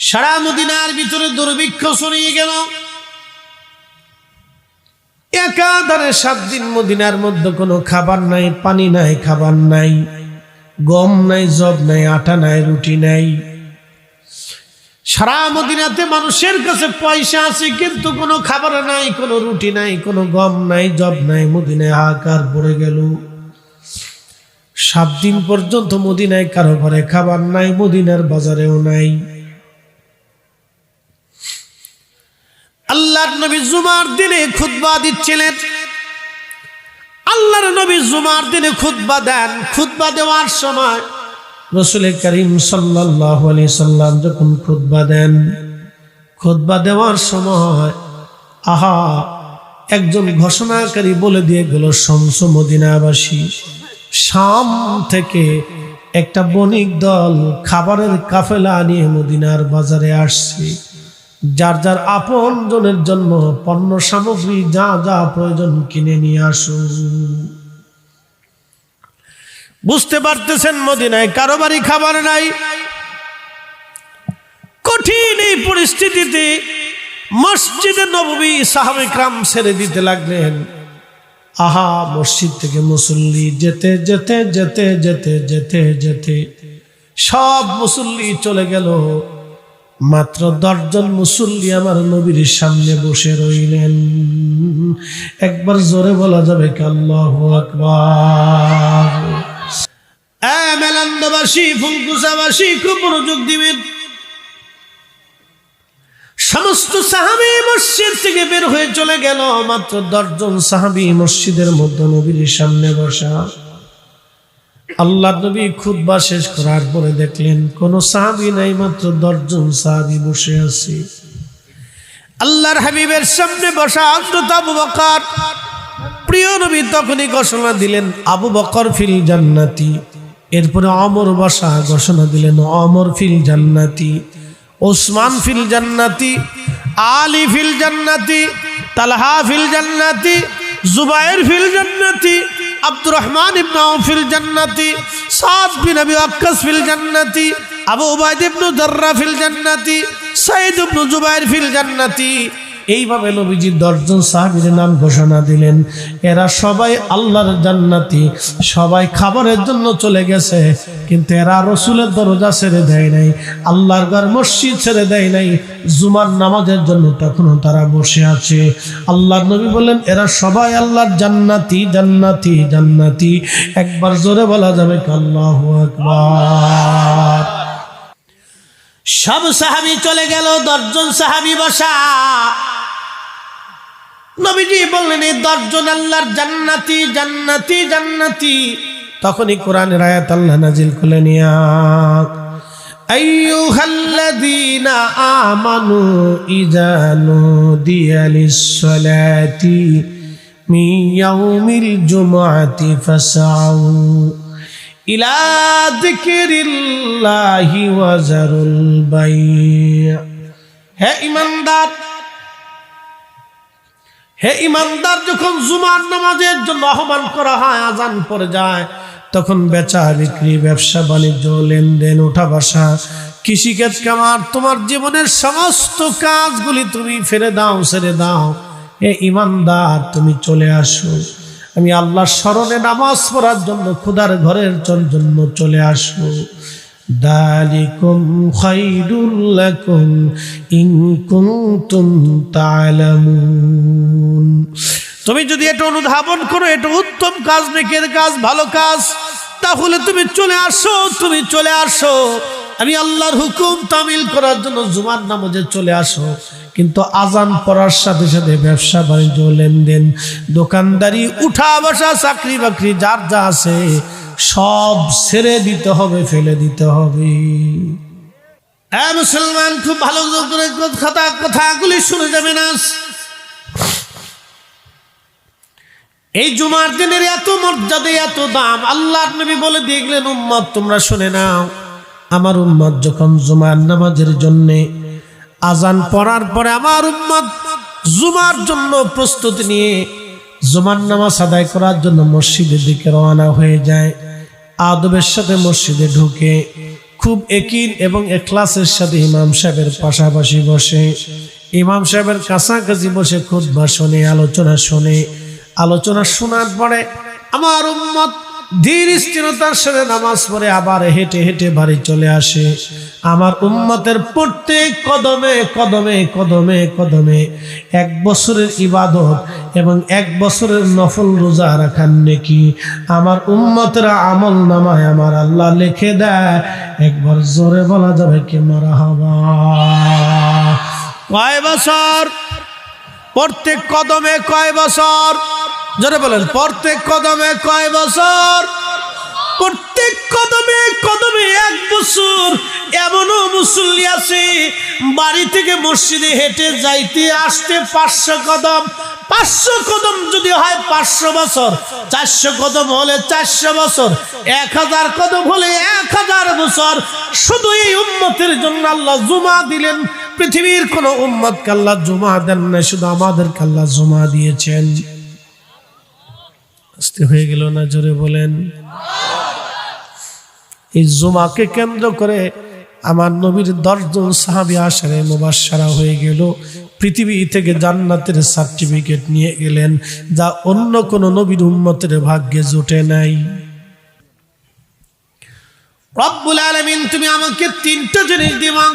সারা মদিনার ভিতরে দুর্ভিক্ষ ছড়িয়ে গেল। একাধারে 7 দিন মদিনার মধ্যে কোনো খাবার নাই, পানি নাই, খাবার নাই, গম নাই, জব নাই, আটা নাই, রুটি নাই। সারা মদিনাতে মানুষের কাছে পয়সা আছে, কিন্তু কোনো খাবার নাই, কোনো রুটি নাই, কোনো গম নাই, জব নাই। মদিনায় হাহাকার পড়ে গেল। 7 দিন পর্যন্ত মদিনায় কারো ঘরে খাবার নাই, মদিনার বাজারেও নাই। আল্লাহর নবী জুমার দিনে খুতবা দিচ্ছিলেন। আল্লাহর নবী জুমার দিনে খুতবা দেন। খুতবা দেওয়ার সময় রাসূল করিম সাল্লাল্লাহু আলাইহি সাল্লাম যখন খুতবা দেন, খুতবা দেওয়ার সময় একজন ঘোষণাকারী বলে দিয়ে গেল, শামস মদিনাবাসী, শাম থেকে একটা বণিক দল খাবারের কাফেলা নিয়ে মদিনার বাজারে আসছে। যার যার আপন জনের জন্য পণ্য সামগ্রী যা যা প্রয়োজন কিনে নিয়ে আসো। বুঝতে পারতেছেন মদিনায় কারো বাড়ি খাবার নাই। কঠিন এই পরিস্থিতিতে মসজিদে নববী সাহাবায়ে কেরাম ছেড়ে দিতে লাগলেন। মসজিদ থেকে মুসল্লি যেতে যেতে যেতে যেতে যেতে যেতে সব মুসল্লি চলে গেল। মাত্র 10 জন মুসল্লি আমার নবীর সামনে বসে রইলেন। একবার জোরে বলা যাবে কি আল্লাহু আকবার? মেলান্দবাসী, ফুলকুচাবাসী খুব মনোযোগ দিবেন। সমস্ত সাহাবী মসজিদ থেকে বের হয়ে চলে গেল। মাত্র 10 জন সাহাবী মসজিদের মধ্যে নবীর সামনে বসা। আল্লাহ নবী খুতবা শেষ করার পরে দেখলেন কোন সাহাবী নাই, মাত্র 10 জন সাহাবী বসে আছে। আল্লাহর হাবিবের সামনে বসা হযরত আবু বকর, প্রিয় নবী তখনই ঘোষণা দিলেন আবু বকর ফিল জান্নাতি। এরপরে ওমর বসা, ঘোষণা দিলেন ওমর ফিল জান্নাতি, ওসমান ফিল জান্নাতি, আলী ফিল জান্নাতি, তালহা ফিল জান্নাতি, জুবাইর ফিল জান্নাতি, আব্দুর রহমান ইবনে আউফ ফিল জান্নাতি, সাদ বিন আবি ওয়াক্কাস ফিল জান্নাতি, আবু উবাইদা ইবনে জাররাহ ফিল জান্নাতি, সাইদ ইবনে জুবাইর ফিল জান্নাতি। এইভাবে নবীজি 10 জন সাহাবীর নাম ঘোষণা দিলেন। এরা সবাই আল্লাহর জান্নাতি, সবাই খাবারের জন্য চলে গেছে, কিন্তু এরা রাসূলের দরজা ছেড়ে দেয় নাই, আল্লাহর ঘর মসজিদ ছেড়ে দেয় নাই। জুমার নামাজের জন্য তখনও তারা বসে আছে। আল্লাহর নবী বললেন এরা সবাই আল্লাহর জান্নাতি, জান্নাতি, জান্নাতি। একবার জোরে বলা যাবে কি আল্লাহু আকবার? সব সাহাবী চলে গেল, 10 জন সাহাবী বসা। নবীজি বললেন এই 10 জন আল্লাহর জান্নাতি, জান্নাতি, জান্নাতি। তখনই কোরআনের আয়াত আল্লাহ নাজিল করলেন, ইয়া আইয়ুহাল্লাযীনা আমানু ইযা নুদিয়া লিস-সালাতি মিন ইয়াউমিল জুমআতি ফাসআউ ইলা যিকরিল্লাহি ওয়া যারুল বাই'। হে ঈমানদার, হে ঈমানদার, যখন জুমার নামাজের জন্য আহ্বান করা হয়, আজান পড়ে যায়, তখন বেচা বিক্রি, ব্যবসা বাণিজ্য, লেনদেন, ওঠা বসা, কৃষিকাজ, কামার, তোমার জীবনের সমস্ত কাজগুলি তুমি ফেলে দাও, ছেড়ে দাও। হে ঈমানদার, তুমি চলে আসো, আমি আল্লাহর স্মরণে নামাজ পড়ার জন্য, খোদার ঘরের জন্য চলে আসো। দালিকুম খায়রুল লাকুম ইন কুনতুম তা'লামুন। তুমি যদি এটা অনুধাবন করো, এটা উত্তম কাজ, নেকের কাজ, ভালো কাজ, তাহলে তুমি চলে আসো, তুমি চলে আসো, আমি আল্লাহর হুকুম তামিল করার জন্য জুমার নামাজে চলে আসো। কিন্তু আজান পড়ার সাথে সাথে ব্যবসা বাণিজ্য, লেনদেন, দোকানদারি, উঠা বসা, চাকরি বাকরি, যার যা আছে সব ছেড়ে দিতে হবে, ফেলে দিতে হবে। হ্যাঁ মুসলমান, খুব ভালো করে কথাগুলি শুনে যাবে না। এই জুমার দিনের এত মর্যাদা, এত দাম। আল্লাহর নবী বলে দিয়ে গেলেন, উম্মত তোমরা শুনে নাও, আমার উম্মত যখন জুমার নামাজের জন্য আজান পড়ার পরে আমার উম্মত জুমার জন্য প্রস্তুতি নিয়ে জুমার নামাজ আদায় করার জন্য মসজিদের দিকে রওনা হয়ে যায়, আদবের সাথে মসজিদে ঢুকে খুব একিন এবং ইখলাসের সাথে ইমাম সাহেবের পাশাপাশি বসে, ইমাম সাহেবের কাছাকাছি বসে খুতবা শুনে, আলোচনা শোনার পরে আমার উম্মত ধীর স্থিরতার সাথে নামাজ পড়ে আবার হেঁটে হেঁটে বাড়ি চলে আসে। আমার উম্মতের প্রত্যেক কদমে কদমে কদমে কদমে 1 বছরের ইবাদত এবং 1 বছরের নফল রোজা রাখার নেকি আমার উম্মতের আমল নামায় আমার আল্লাহ লিখে দেয়। একবার জোরে বলা যাবে কি মারহাবা। কয় বছর? প্রত্যেক কদমে কয় বছর? জোরে বলেন, প্রত্যেক কদমে কয় বছর? প্রত্যেক কদমে কদমে 1 বছর। এমনও মুসল্লি আছে বাড়ি থেকে মসজিদে হেঁটে যাইতে আসতে 500 কদম, 500 কদম যদি হয় 500 বছর, 400 কদম হলে 400 বছর, 1000 কদম হলে 1000 বছর। শুধু এই উম্মতের জন্য আল্লাহ জুমা দিলেন। পৃথিবীর কোন উম্মতকে আল্লাহ জুমা দেন না, শুধু আমাদেরকে আল্লাহ জুমা দিয়েছেন। আস্তে হয়ে গেল না? জোরে বলেন। এই জুমাকে কেন্দ্র করে আমার নবীর 10 জন সাহাবী আশারে মুবাশশারা হয়ে গেল, পৃথিবী থেকে জান্নাতের সার্টিফিকেট নিয়ে গেলেন, যা অন্য কোন নবীর উম্মতের ভাগ্যে জোটে নাই। রব্বুল আলামিন তুমি আমাকে 3টা জিনিস দিবা।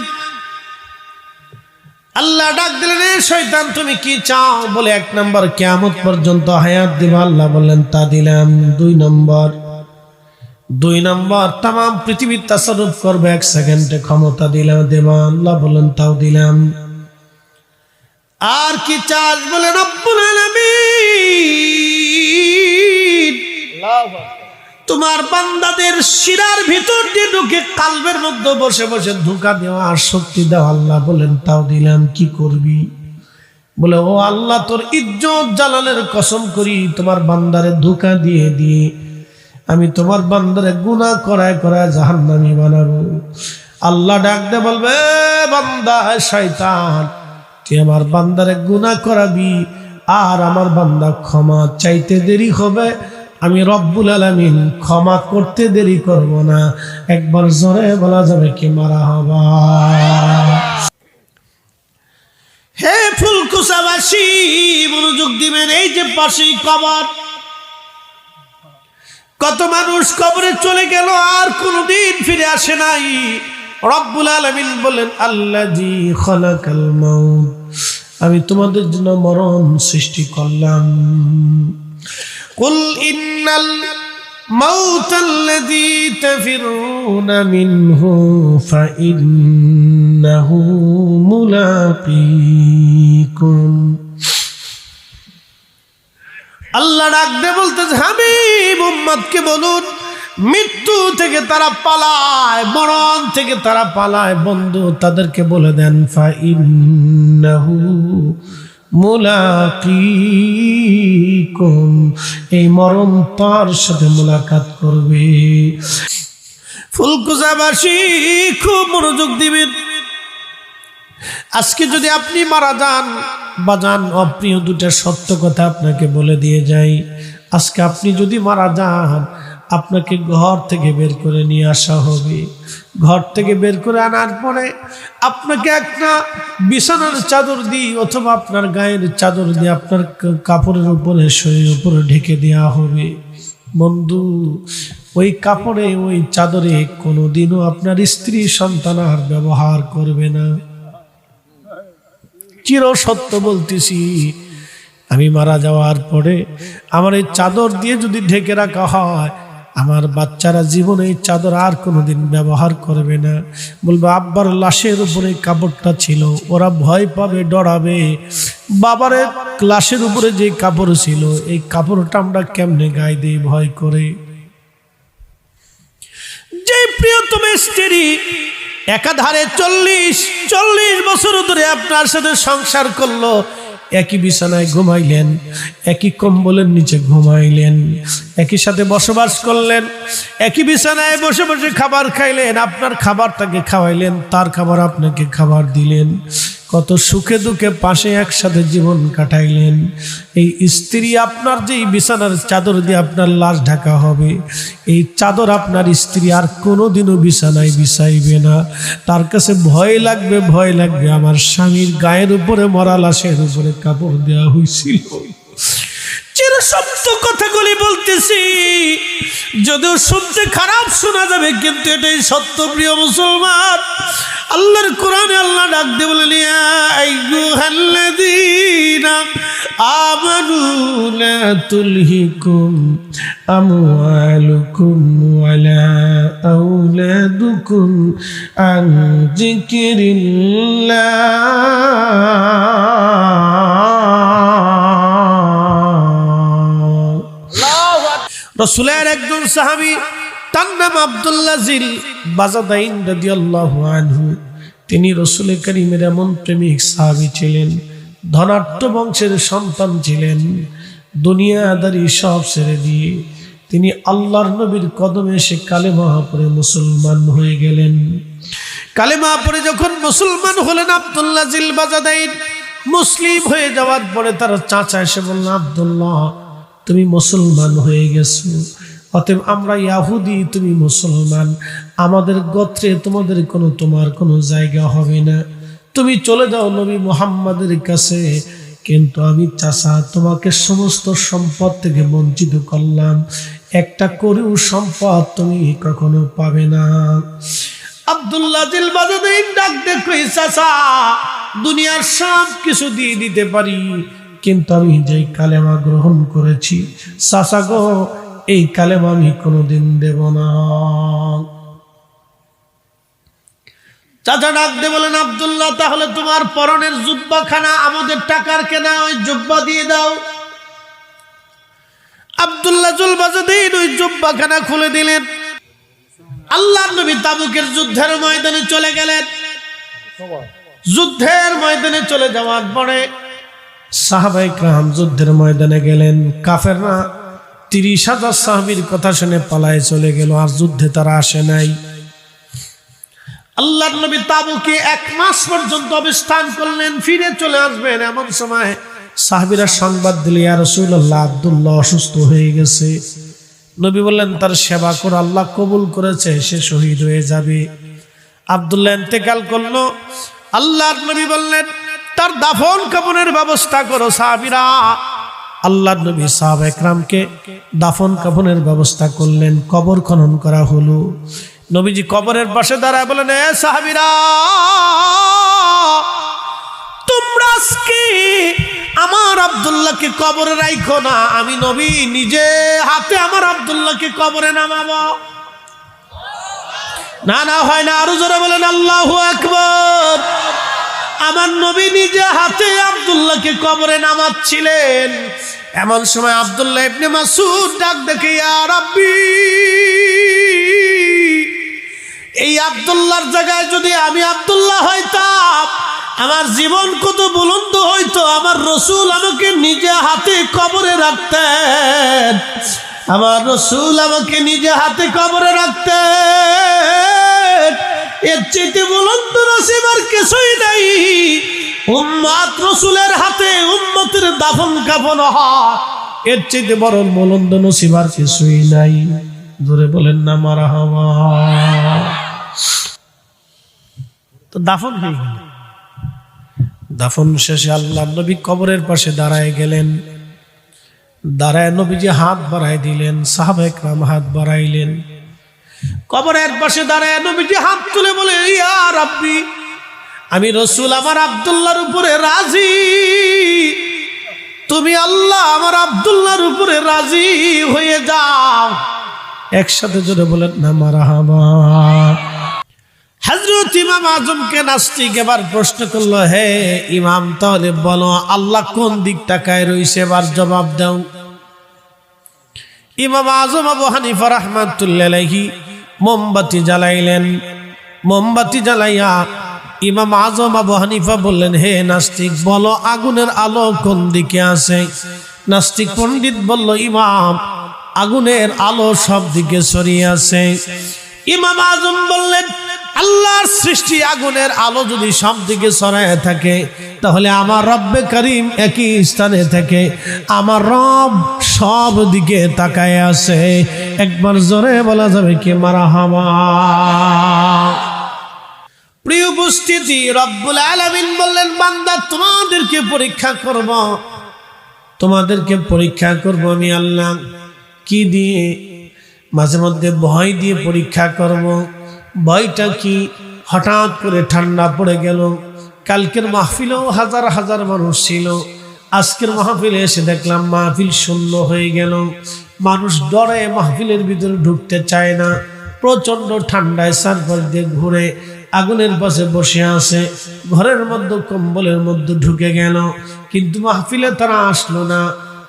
আল্লাহ ডাক দিলেন, এ শয়তান তুমি কি চাও? বলে 1 নম্বর কিয়ামত পর্যন্ত হায়াত দিবা। আল্লাহ বললেন তা দিলাম। 2 নম্বর তাম পৃথিবীর তাসাররুফ করবে 1 সেকেন্ডে ক্ষমতা দিলাম দেবা। আল্লাহ বললেন তাও দিলাম। আর কি চাস? বলে রব্বুল আলামিন তোমার বান্দাদের শিরার ভিতর দিয়ে ঢুকে কালবের মধ্যে বসে বসে ধোঁকা দেওয়া আর শক্তি দেওয়া। আল্লাহ বলেন তাও দিলাম। কি করবি? বলে ও আল্লাহ তোর ইজ্জত জালালের কসম করি, তোমার বান্দারে ধোঁকা দিয়ে দিয়ে আমি তোমার বান্দারে গুনাহ করায় করায় জাহান্নামী বানাবো। আল্লাহ ডাক দে বলবে, বান্দা শয়তান তুই আমার বান্দারে গুনাহ করাবি আর আমার বান্দা ক্ষমা চাইতে দেরি হবে, আমি রব্বুল আলামিন ক্ষমা করতে দেরি করব না। একবার জোরে বলা যাবে কি মারহাবা। হে ফুলকুচাবাসী মনোযোগ দিবেন। এই যে পাশেই কবর, কত মানুষ কবরে চলে গেল আর কোনদিন ফিরে আসে নাই। রব্বুল আলামিন বলেন আল্লাযী খালাকাল মাউত, আমি তোমাদের জন্য মরণ সৃষ্টি করলাম। কুল ইন্নাল মাউতাল্লাযী তাফিরুনা মিনহু ফাইন্নাহু মুলাকীকুম। আল্লাহ ডাকতে বলতেছে, হাবিব উম্মতকে বলুন মৃত্যু থেকে তারা পালায়, মরণ থেকে তারা পালায়। বন্ধু তাদেরকে বলে দেন ফাইন্নাহু মুলাকীকুম, এই মরণ তার সাথে মুলাকাত করবে। ফুলকুচাবাসী খুব মনোযোগ দিবেন। আজকে যদি আপনি মারা যান, বাজান অপ্রিয় 2টা সত্য কথা আপনাকে বলে দিয়ে যাই। আজকে আপনি যদি মারা যান, আপনাকে ঘর থেকে বের করে নিয়ে আসা হবে। ঘর থেকে বের করে আনার পরে আপনাকে একটা বিছানার চাদর দিয়ে অথবা আপনার গায়ের চাদর দিয়ে আপনার কাপড়ের উপরে শরীরের উপরে ঢেকে দেওয়া হবে। বন্ধু ওই কাপড়ে ওই চাদরে কোনোদিনও আপনার স্ত্রী সন্তান আর ব্যবহার করবে না। চির সত্য বলতেছি, আমি মারা যাওয়ার পরে আমার এই চাদর দিয়ে যদি ঢেকে রাখা হয়, আমার বাচ্চারা জীবনে এই চাদর আর কোনোদিন ব্যবহার করবে না। বলবে আব্বার লাশের উপরে কাপড়টা ছিল, ওরা ভয় পাবে, ডরাবে। বাবারে লাশের উপরে যে কাপড় ছিল, এই কাপড়টা আমরা কেমনে গায়ে দিই ভয় করে। যে প্রিয়তম স্ত্রী একাধারে 40 বছর ধরে আপনার সাথে সংসার করলো, একই বিছানায় ঘুমাইলেন, একই কম্বলের নিচে ঘুমাইলেন, একই সাথে বসবাস করলেন, একই বিছানায় বসে বসে খাবার খাইলেন, আপনার খাবার তাকে খাওয়াইলেন, তার খাবার আপনাকে খাবার দিলেন। কত সুখে দুঃখে পাশে একসাথে জীবন কাটাইলেন। এই স্ত্রী আপনার যেই বিছানার চাদর দিয়ে আপনার লাশ ঢাকা হবে, এই চাদর আপনার স্ত্রী আর কোনোদিনও বিছানায় বিছাইবে না। তার কাছে ভয় লাগবে আমার স্বামীর গায়ের উপরে মরা লাশের উপরে কাপড় দেওয়া হয়েছিল। চিরসত্য কথাগুলি বলতেছি, যদিও শুনতে খারাপ শোনা যাবে, কিন্তু এটাই সত্য। প্রিয় মুসলমান, আল্লাহর কোরআনে আল্লাহ ডাক দিয়ে বলেন, ইয়া আইয়ুহাল্লাযীনা আমানু লা তুলহিকুম আমওয়ালুকুম ওয়ালা আওলাদুকুম আন যিকরিল্লাহ। রাসূলের একজন সাহাবী, তার নাম আব্দুল্লাহ জিল বাজাদাইন রাদিয়াল্লাহু আনহু। তিনি রাসূল কারীমের এমন প্রেমিক সাহাবী ছিলেন, ধনাঢ্য বংশের সন্তান ছিলেন। দুনিয়াদারি সব ছেড়ে দিয়ে তিনি আল্লাহর নবীর কদমে এসে কালেমা পড়ে মুসলমান হয়ে গেলেন। কালেমা পড়ে যখন মুসলমান হলেন আব্দুল্লাহ জিল বাজাদাইন, মুসলিম হয়ে যাওয়ার পরে তার চাচা এসে বলল, আব্দুল্লাহ তুমি মুসলমান হয়ে গেছো, অতএব আমরা ইয়াহুদি, তুমি মুসলমান, আমাদের গোত্রে তোমার কোনো জায়গা হবে না, তুমি চলে যাও নবী মুহাম্মাদের কাছে। কিন্তু আমি চাচা তোমাকে সমস্ত সম্পদ থেকে বঞ্চিত করলাম, একটা করেও সম্পদ তুমি কখনো পাবে না। আব্দুল্লাহ জিল বাজাদাইন ডাক দেখো, চাচা দুনিয়ার সব কিছু দিয়ে দিতে পারি, কিন্তু আমি যে কালেমা গ্রহণ করেছি চাচা গো, এই কালেমা আমি কোনোদিন দেব না। চাচা ডাক দিয়ে বলেন, আব্দুল্লাহ তাহলে তোমার পরনের জুব্বাখানা আমাদের টাকার কেনা, ওই জুব্বা দিয়ে দাও। আব্দুল্লাহ জিল বাজাদাইন ওই জুব্বাখানা খুলে দিলেন। আল্লাহর নবী তাবুকের যুদ্ধের ময়দানে চলে গেলেন। যুদ্ধের ময়দানে চলে যাওয়ার পরে সাহাবায়ে কেরাম যুদ্ধের ময়দানে গেলেন। কাফেররা 30,000 সাহাবীর কথা শুনে পালায়ে চলে গেল, আর যুদ্ধে তারা আসে নাই। আল্লাহর নবী তাবুকে 1 মাস পর্যন্ত অবস্থান করলেন, ফিরে চলে আসবেন। এমন সময় সাহাবীরা সংবাদ দিল, ইয়া রাসূলুল্লাহ আব্দুল্লাহ অসুস্থ হয়ে গেছে। নবী বললেন, তার সেবা করে আল্লাহ কবুল করেছে, সে শহীদ হয়ে যাবে। আব্দুল্লাহ ইন্তেকাল করলো। আল্লাহর নবী বললেন, তার দাফন কাফনের ব্যবস্থা করো। সাহাবীরা, আল্লাহর নবী সাহাবায়ে কেরামকে দাফন কাফনের ব্যবস্থা করলেন। কবর খনন করা হলো। নবীজি কবরের পাশে দাঁড়ায় বলেন, এ সাহাবীরা, তোমরা আজকে আমার আব্দুল্লাহকে কবরে রাখো না, আমি নবী নিজে হাতে আমার আব্দুল্লাহকে কবরে নামাবো। না না, হয় না, আরো জোরে বলেন আল্লাহু আকবার। আমার নবী নিজে হাতে আব্দুল্লাহকে কবরে নামাচ্ছিলেন। এমন সময় আব্দুল্লাহ ইবনে মাসউদ ডাক দেখে, ইয়া রাব্বি, এই আব্দুল্লাহর জায়গায় যদি আমি আব্দুল্লাহ হইতাম, আমার জীবন কত বুলন্দ হইতো। আমার রাসূল আমাকে নিজে হাতে কবরে রাখতেন, আমার রাসূল আমাকে নিজে হাতে কবরে রাখতেন। এর চাইতে বুলন্দ নসিব আর কিছুই নাই। উম্মত রাসূলের হাতে উম্মতের দাফন কাফন হয়, এর চাইতে বড় বুলন্দ নসিব আর কিছুই নাই। জোরে বলেন না মারহাবা। তো দাফন হয়ে গেল। দাফন শেষে আল্লাহর নবী কবরের পাশে দাঁড়ায় গেলেন। দাঁড়ায় নবীজি হাত বাড়াই দিলেন, সাহাবায়ে কেরাম হাত বাড়াইলেন। কবরের পাশে দাঁড়ায় নবীজি হাত তুলে বলে, ইয়া রাব্বি, আমি রাসূল আমার আব্দুল্লাহর উপরে রাজি, তুমি আল্লাহ আমার আব্দুল্লাহর উপরে রাজি হয়ে যাও। একসাথে জোরে বলেন না মারহাবা। হযরত ইমাম আজমকে নাস্তিক এবার প্রশ্ন করলো, হে ইমাম, তাহলে বলো আল্লাহ কোন দিক তাকায় রইছে, এবার জবাব দাও। ইমাম আজম আবু হানিফা রাহমাতুল্লাহি আলাইহি মোমবাতি জ্বালাইলেন। মোমবাতি জ্বালাইয়া ইমাম আজম আবু হানিফা বললেন, হে নাস্তিক, বলো আগুনের আলো কোন দিকে আছে। নাস্তিক পণ্ডিত বলল, ইমাম, আগুনের আলো সব দিকে ছড়িয়ে আছে। ইমাম আজম বললেন, আল্লাহর সৃষ্টি আগুনের আলো যদি সব দিকে ছড়ায় থাকে, তাহলে আমার রব্বে করিম একই স্থানে থেকে আমার রব সব দিকে তাকায় আছে। একবার জোরে বলা যাবে কি মারহাবা। প্রিয় উপস্থিতি, রব্বুল আলামিন বললেন, বান্দা তোমাদেরকে পরীক্ষা করব, তোমাদেরকে পরীক্ষা করব আমি আল্লাহ। কি দিয়ে? মাঝে মধ্যে ভয় দিয়ে পরীক্ষা করব। ভয়টা কি? হঠাৎ করে ঠান্ডা পড়ে গেল। কালকের মাহফিলেও হাজার হাজার মানুষ ছিল, আজকের মাহফিলে এসে দেখলাম মাহফিল শূন্য হয়ে গেল। মানুষ ডরে মাহফিলের ভিতরে ঢুকতে চায় না। প্রচন্ড ঠান্ডায় চারপাশ দিয়ে ঘুরে আগুনের পাশে বসে আছে, ঘরের মধ্যে কম্বলের মধ্যে ঢুকে গেল, কিন্তু মাহফিলে তারা আসলো না।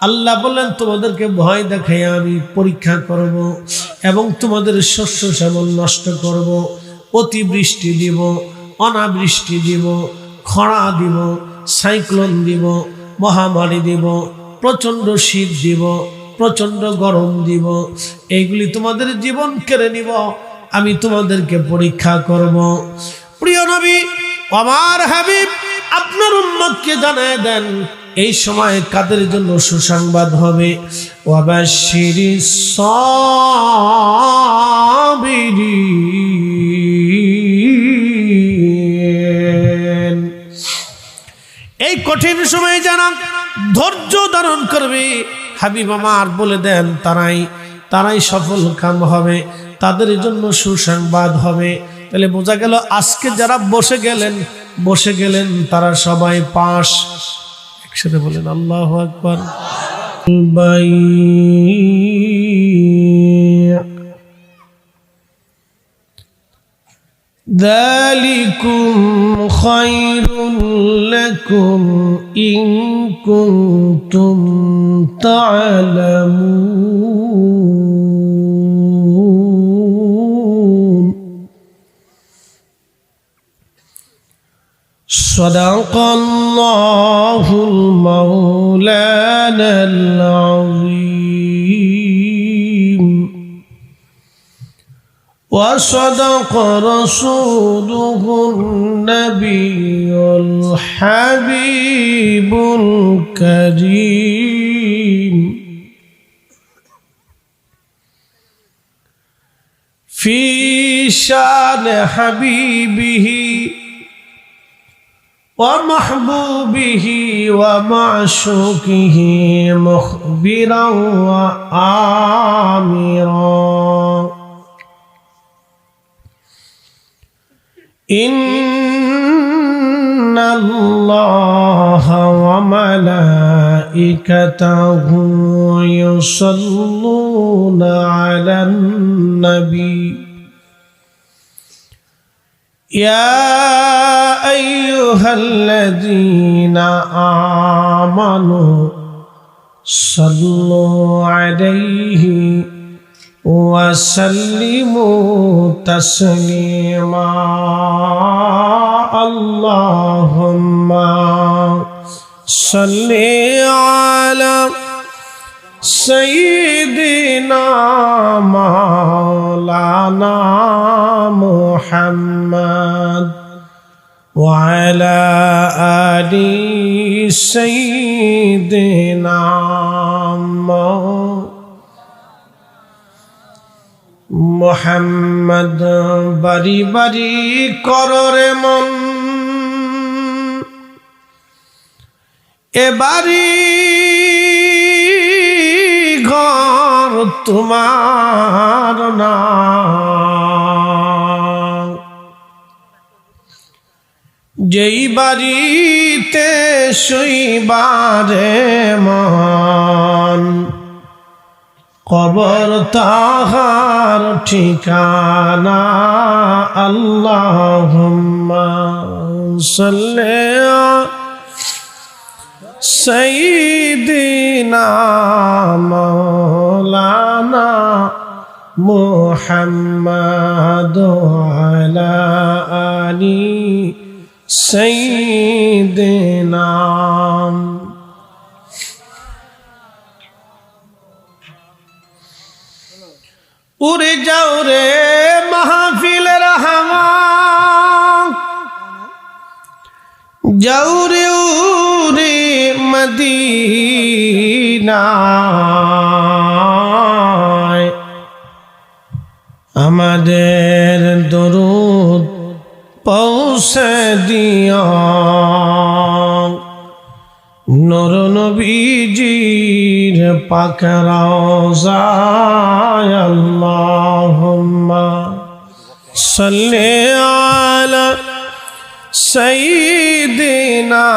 আল্লাহ বললেন, তোমাদেরকে ভয় দেখাই আমি পরীক্ষা করব এবং তোমাদের শস্য শ্যামল নষ্ট করব, অতিবৃষ্টি দিব, অনাবৃষ্টি দিব, খরা দিব, সাইক্লোন দিব, মহামারী দিব, প্রচণ্ড শীত দিব, প্রচণ্ড গরম দিব। এইগুলি তোমাদের জীবন কেড়ে নিব, আমি তোমাদেরকে পরীক্ষা করব। প্রিয় নবী, আমার হাবিব, আপনার উম্মতকে জানায় দেন এই সময় কাদের জন্য সুসংবাদ হবে। ওয়াবাশশিরিস সাবিরিন, এই কঠিন সময়ে যারা ধৈর্য ধারণ করবে, হাবিব আমার বলে দেন তারাই সফল কাম হবে, তাদের জন্য সুসংবাদ হবে। তাহলে বোঝা গেল আজকে যারা বসে গেলেন তারা সবাই পাস। একসাথে বলেন আল্লাহু আকবার। ذلكم خير لكم إن كنتم تعلمون صدق الله المولانا العظيم وصدق رسوله النبي الحبيب الكريم في شان حبيبه ومحبوبه ومعشوقه مخبرا وآمرا إن الله وملائكته يصلون على النبي يا أيها الذين آمنوا صلوا عليه وسلموا تسليما اللهم صل على سيدنا مولانا محمد وعلى آل سيدنا محمد বাড়ি বাড়ি কররে মন এ বাড়ি ঘর তোমার না যেই বাড়িতে শুইবারে মন কবর তাহার ঠিকানা আল্লাহুম্মা সাল্লি সাইয়্যিদিনা মাওলানা মুহাম্মাদ আলা আলি সাইয়্যিদিনা উড়ে যাও রে মাহফিলের হাওয়া যাওরে ওরে মদিনায় আমাদের দরুদ পৌঁছে দিও নূর নবীজির পাক রওজায় আল্লাহুম্মা সাল্লি আলা সাইয়্যিদিনা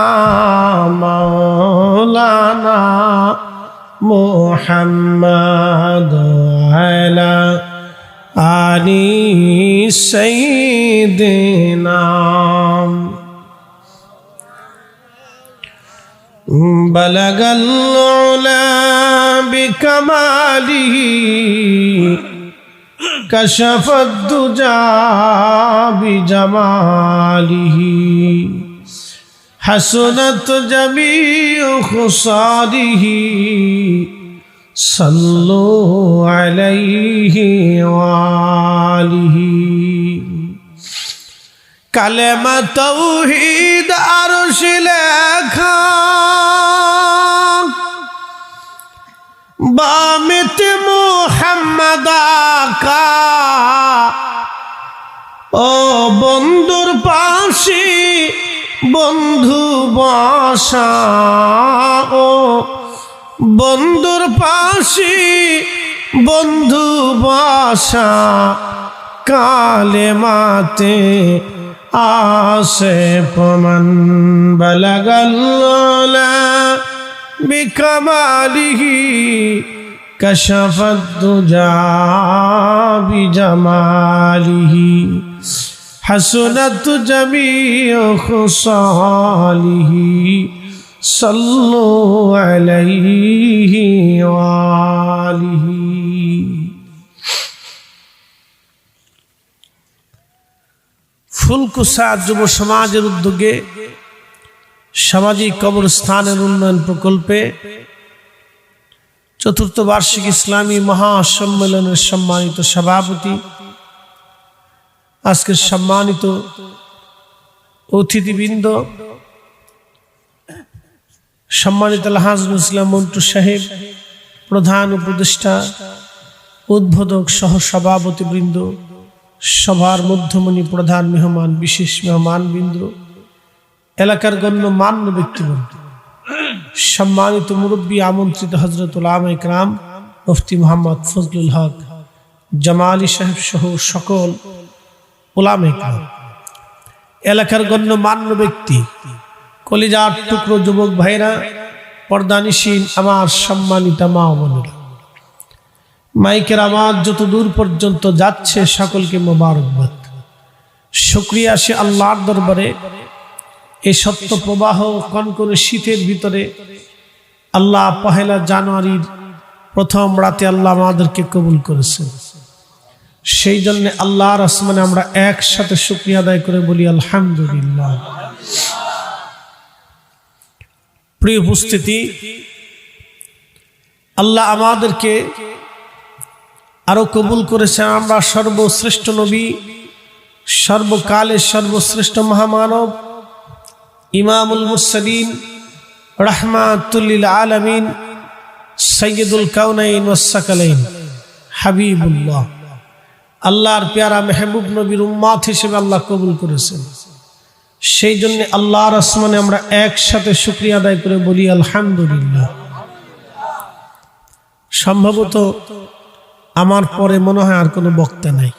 মাওলানা মুহাম্মদ আলা আলি সাইয়্যিদিনা বালাগাল উলা বিকামালিহি কাশাফাদ দুজা বিজামালিহি হাসনাত জামিউ খুসালিহি সাল্লু আলাইহি ওয়ালিহি কালেমা তাওহীদ আরশ লেখা বামিত মুহাম্মদ আকা ও বন্ধুর পাশে বন্ধু বসা ও বন্ধুর পাশে বন্ধু বসা কালেমাতে আসে পমন বালাগাল উলা বিকামালিহি কাশাফাদ দুজা বিজামালিহি হাসনাত জামিউ খুসালিহি সাল্লু আলাইহি ওয়ালিহি। ফুলকুসা যুব সমাজের উদ্যোগে সামাজিক কবরস্থানের উন্নয়ন প্রকল্পে চতুর্থ বার্ষিক ইসলামী মহাসম্মেলনের সম্মানিত সভাপতি, আজকের সম্মানিত অতিথিবৃন্দ, সম্মানিত আলহাজ ইসলাম মন্টু সাহেব, প্রধান উপদেষ্টা, উদ্বোধক সহ সভাপতিবৃন্দ, সভার মধ্যমণি, প্রধান মেহমান, বিশেষ মেহমানবৃন্দ, এলাকার গণ্যমান্য ব্যক্তিবৃন্দ, সম্মানিত মুরব্বী, আমন্ত্রিত হযরত উলামা ইকরাম, মুফতি মুহাম্মদ ফজলুল হক জামালি সাহেব সহ সকল উলামা ইকরাম, এলাকার গণ্যমান্য ব্যক্তি, কলিজার টুকরো যুবক ভাইরা, পর্দানিশীন আমার সম্মানিত মা ও বোনেরা, মাইকের আওয়াজ যত দূর পর্যন্ত যাচ্ছে সকলকে মোবারকবাদ। শুকরিয়া সে আল্লাহর দরবারে এই সত্য প্রবাহ কনকনে শীতের ভিতরে আল্লাহ পহেলা জানুয়ারির প্রথম রাতে আল্লাহ আমাদেরকে কবুল করেছেন। সেই জন্য আল্লাহর আসমানে আমরা একসাথে শুকরিয়া আদায় করে বলি আলহামদুলিল্লাহ। প্রিয় উপস্থিতি, আল্লাহ আমাদেরকে আরো কবুল করেছেন। আমরা সর্বশ্রেষ্ঠ নবী, সর্বকালের সর্বশ্রেষ্ঠ মহামানব, ইমামুল মুরসালিন, রাহমাতুল লিল আলামিন, সাইয়্যিদুল কাউনাইন ওয়াস সাকালাইন, হাবিবুল্লাহ, আল্লাহর প্যারা মেহবুব নবীর উম্মত হিসেবে আল্লাহ কবুল করেছেন। সেই জন্য আল্লাহর আসমানে আমরা একসাথে শুকরিয়া আদায় করে বলি আলহামদুলিল্লাহ। সম্ভবত আমার পরে মনে হয় আর কোনো বক্তা নাই।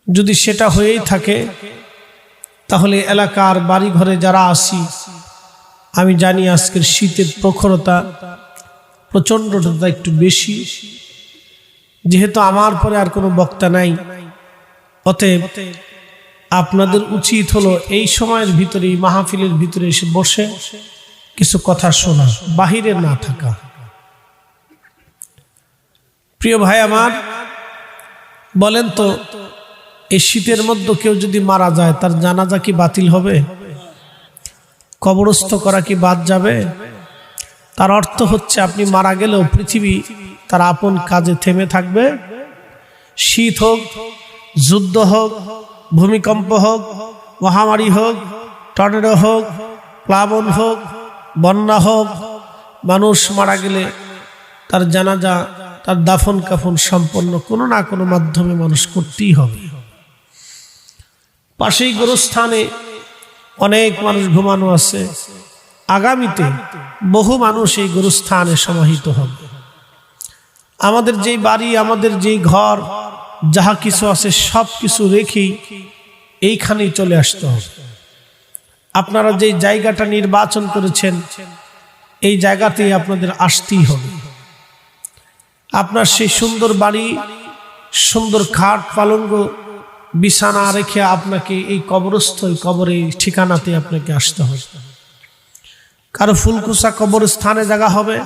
যদি সেটা হয়েই থাকে তাহলে এলাকার বাড়ি ঘরে যারা আসি, আমি জানি আজকের শীতের প্রখরতা, প্রচণ্ডতা একটু বেশি। যেহেতু আমার পরে আর কোনো বক্তা নাই, অতএব আপনাদের উচিত হলো এই সময়ের ভিতরে, মাহফিলের ভিতরে এসে বসে কিছু কথা শোনা, বাহিরে না থাকা। প্রিয় ভাই আমার, বলেন তো, এই শীতের মধ্যে কেউ যদি মারা যায় তার জানাজা কি বাতিল হবে? কবরস্থ করা কি বাদ যাবে? তার অর্থ হচ্ছে আপনি মারা গেলেও পৃথিবী তার আপন কাজে থেমে থাকবে। শীত হোক, যুদ্ধ হোক, ভূমিকম্প হোক, মহামারী হোক, টর্নেডো হোক, প্লাবন হোক, বন্যা হোক, মানুষ মারা গেলে তার জানাজা, তার দাফন কাফন সম্পন্ন কোনো না কোনো মাধ্যমে মানুষ করতেই হবে। পাশেই গোরস্থানে অনেক মানুষ ঘুমানো আছে, আগামীতে বহু মানুষ এই গোরস্থানে সমাহিত হবে। আমাদের যেই বাড়ি, আমাদের যেই ঘর, যাহা কিছু আছে সব কিছু রেখেই এইখানেই চলে আসতে হবে। আপনারা যেই জায়গাটা নির্বাচন করেছেন এই জায়গাতেই আপনাদের আসতেই হবে। আপনার সেই সুন্দর বাড়ি, সুন্দর খাট পালঙ্গ বিছানা রেখে আপনাকে এই কবরস্থ, কবরে ঠিকানাতে আপনাকে আসতে হবে। কারো ফুলকুচা কবরস্থানে জায়গা হবে,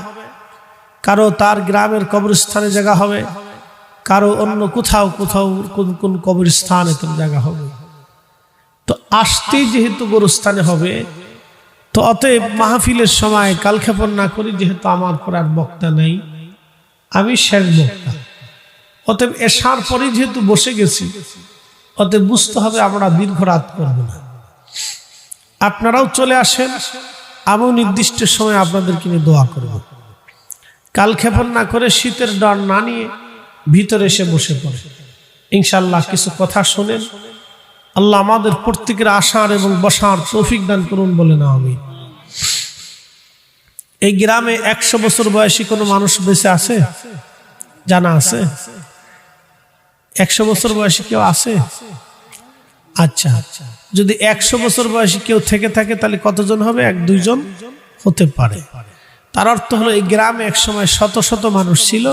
কারো তার গ্রামের কবরস্থানে জায়গা হবে, কারো অন্য কোথাও কোথাও কোন কোন কবরস্থানে তার জায়গা হবে। তো আসতেই যেহেতু গোরস্থানে হবে, তো অতএব মাহফিলের সময় কালক্ষেপণ না করি, যেহেতু আমার পর আর বক্তা নেই, আমি শেষ বক্তা। অতএব এশার পরে যেহেতু বসে গেছি, অতএব বুঝতে হবে আমরা দীর্ঘ রাত করব না। আপনারাও চলে আসেন, আমিও নির্দিষ্ট সময় আপনাদেরকে নিয়ে দোয়া করব। কালক্ষেপণ না করে শীতের ডর না নিয়ে ভিতরে এসে বসে পড়ে ইনশাআল্লাহ কিছু কথা শোনেন। আল্লাহ আমাদের প্রত্যেকের আসার এবং বসার তৌফিক দান করুন, বলে না আমি। এই গ্রামে 100 বছর বয়সী কোনো মানুষ বেঁচে আছে? জানা আছে? 100 বছর বয়সী কেউ আছে? আচ্ছা, যদি 100 বছর বয়সী কেউ থেকে থাকে তাহলে কতজন হবে? 1-2 জন হতে পারে। তার অর্থ হলো এই গ্রামে একসময় শত শত মানুষ ছিল,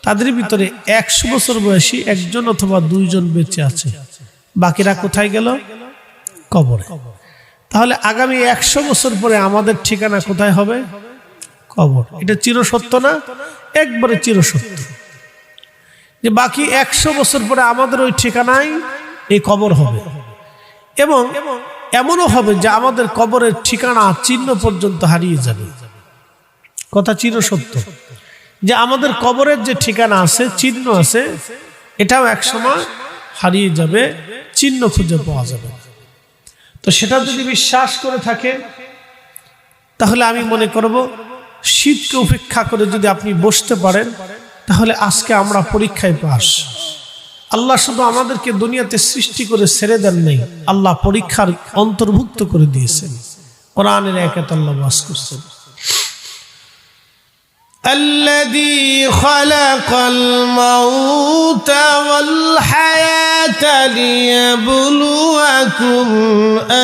তাদের ভিতরে 100 বছর বয়সী 1 জন অথবা 2 জন বেঁচে আছে, বাকিরা কোথায় গেল? কবরে। তাহলে আগামী 100 বছর পরে আমাদের ঠিকানা কোথায় হবে? কবর। এটা চিরসত্য না? একবারে চিরসত্য যে বাকি 100 বছর পরে আমাদের ওই ঠিকানায় এই কবর হবে। এবং এমনও হবে যে আমাদের কবরের ঠিকানা চিহ্ন পর্যন্ত হারিয়ে যাবে। কথা চিরসত্য যে আমাদের কবরের যে ঠিকানা আছে, চিহ্ন আছে, এটাও একসময় হারিয়ে যাবে, চিহ্ন খুঁজে পাওয়া যাবে। তো সেটা যদি বিশ্বাস করে থাকে তাহলে আমি মনে করব শীতকে উপেক্ষা করে যদি আপনি বসতে পারেন তাহলে আজকে আমরা পরীক্ষায় পাস। আল্লাহ শুধু আমাদেরকে দুনিয়াতে সৃষ্টি করে ছেড়ে দেন নাই, আল্লাহ পরীক্ষার অন্তর্ভুক্ত করে দিয়েছেন। কোরআনের আয়াতে আল্লাহ ওয়াজ করছেন, الذي خلق الموت والحياة ليبلوكم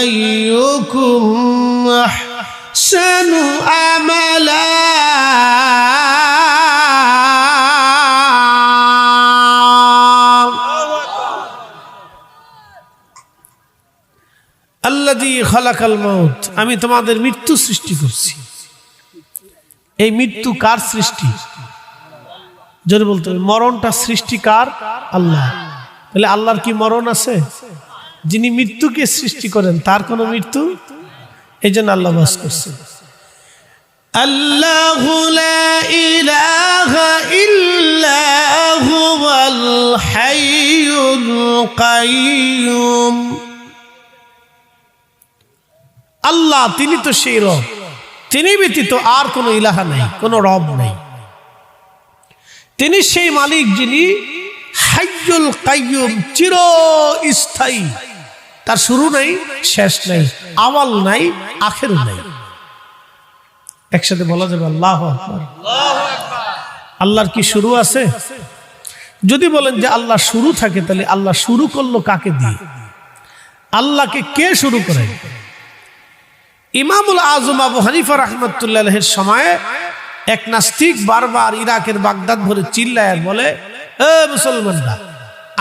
أيكم أحسن عملا الذي خلق الموت, আমি তোমাদের মৃত্যু সৃষ্টি করছি। এই মৃত্যু কার সৃষ্টি? জোরে বলতে হবে, মরণটা সৃষ্টি কার? আল্লাহ। তাহলে আল্লাহর কি মরণ আছে? যিনি মৃত্যুকে সৃষ্টি করেন তার কোনো মৃত্যু? এই জন্য আল্লাহ বাস করছেন, আল্লাহু লা ইলাহা ইল্লা হুয়াল হাইয়ুল কাইয়্যুম। আল্লাহ তিনি তো সেই রব, তিনি ব্যতীত আর কোনো ইলাহা নাই, কোনো রব নাই। তিনি সেই মালিক যিনি হাইয়ুল কাইয়্যুম, চিরস্থায়ী, তার শুরু নাই, শেষ নাই, আওয়াল নাই, আখের নাই। একসাথে বলা যাবে আল্লাহু আকবার। আল্লাহর কি শুরু আছে? যদি বলেন যে আল্লাহ শুরু থাকে, তাহলে আল্লাহ শুরু করলো কাকে দিয়ে? আল্লাহকে কে শুরু করে? ইমামুল আজম আবু হানিফা রাহমাতুল্লাহ আলাইহির সময়ে এক নাস্তিক বারবার ইরাকের বাগদাদ ভরে চিল্লায় বলে, এ মুসলমানরা,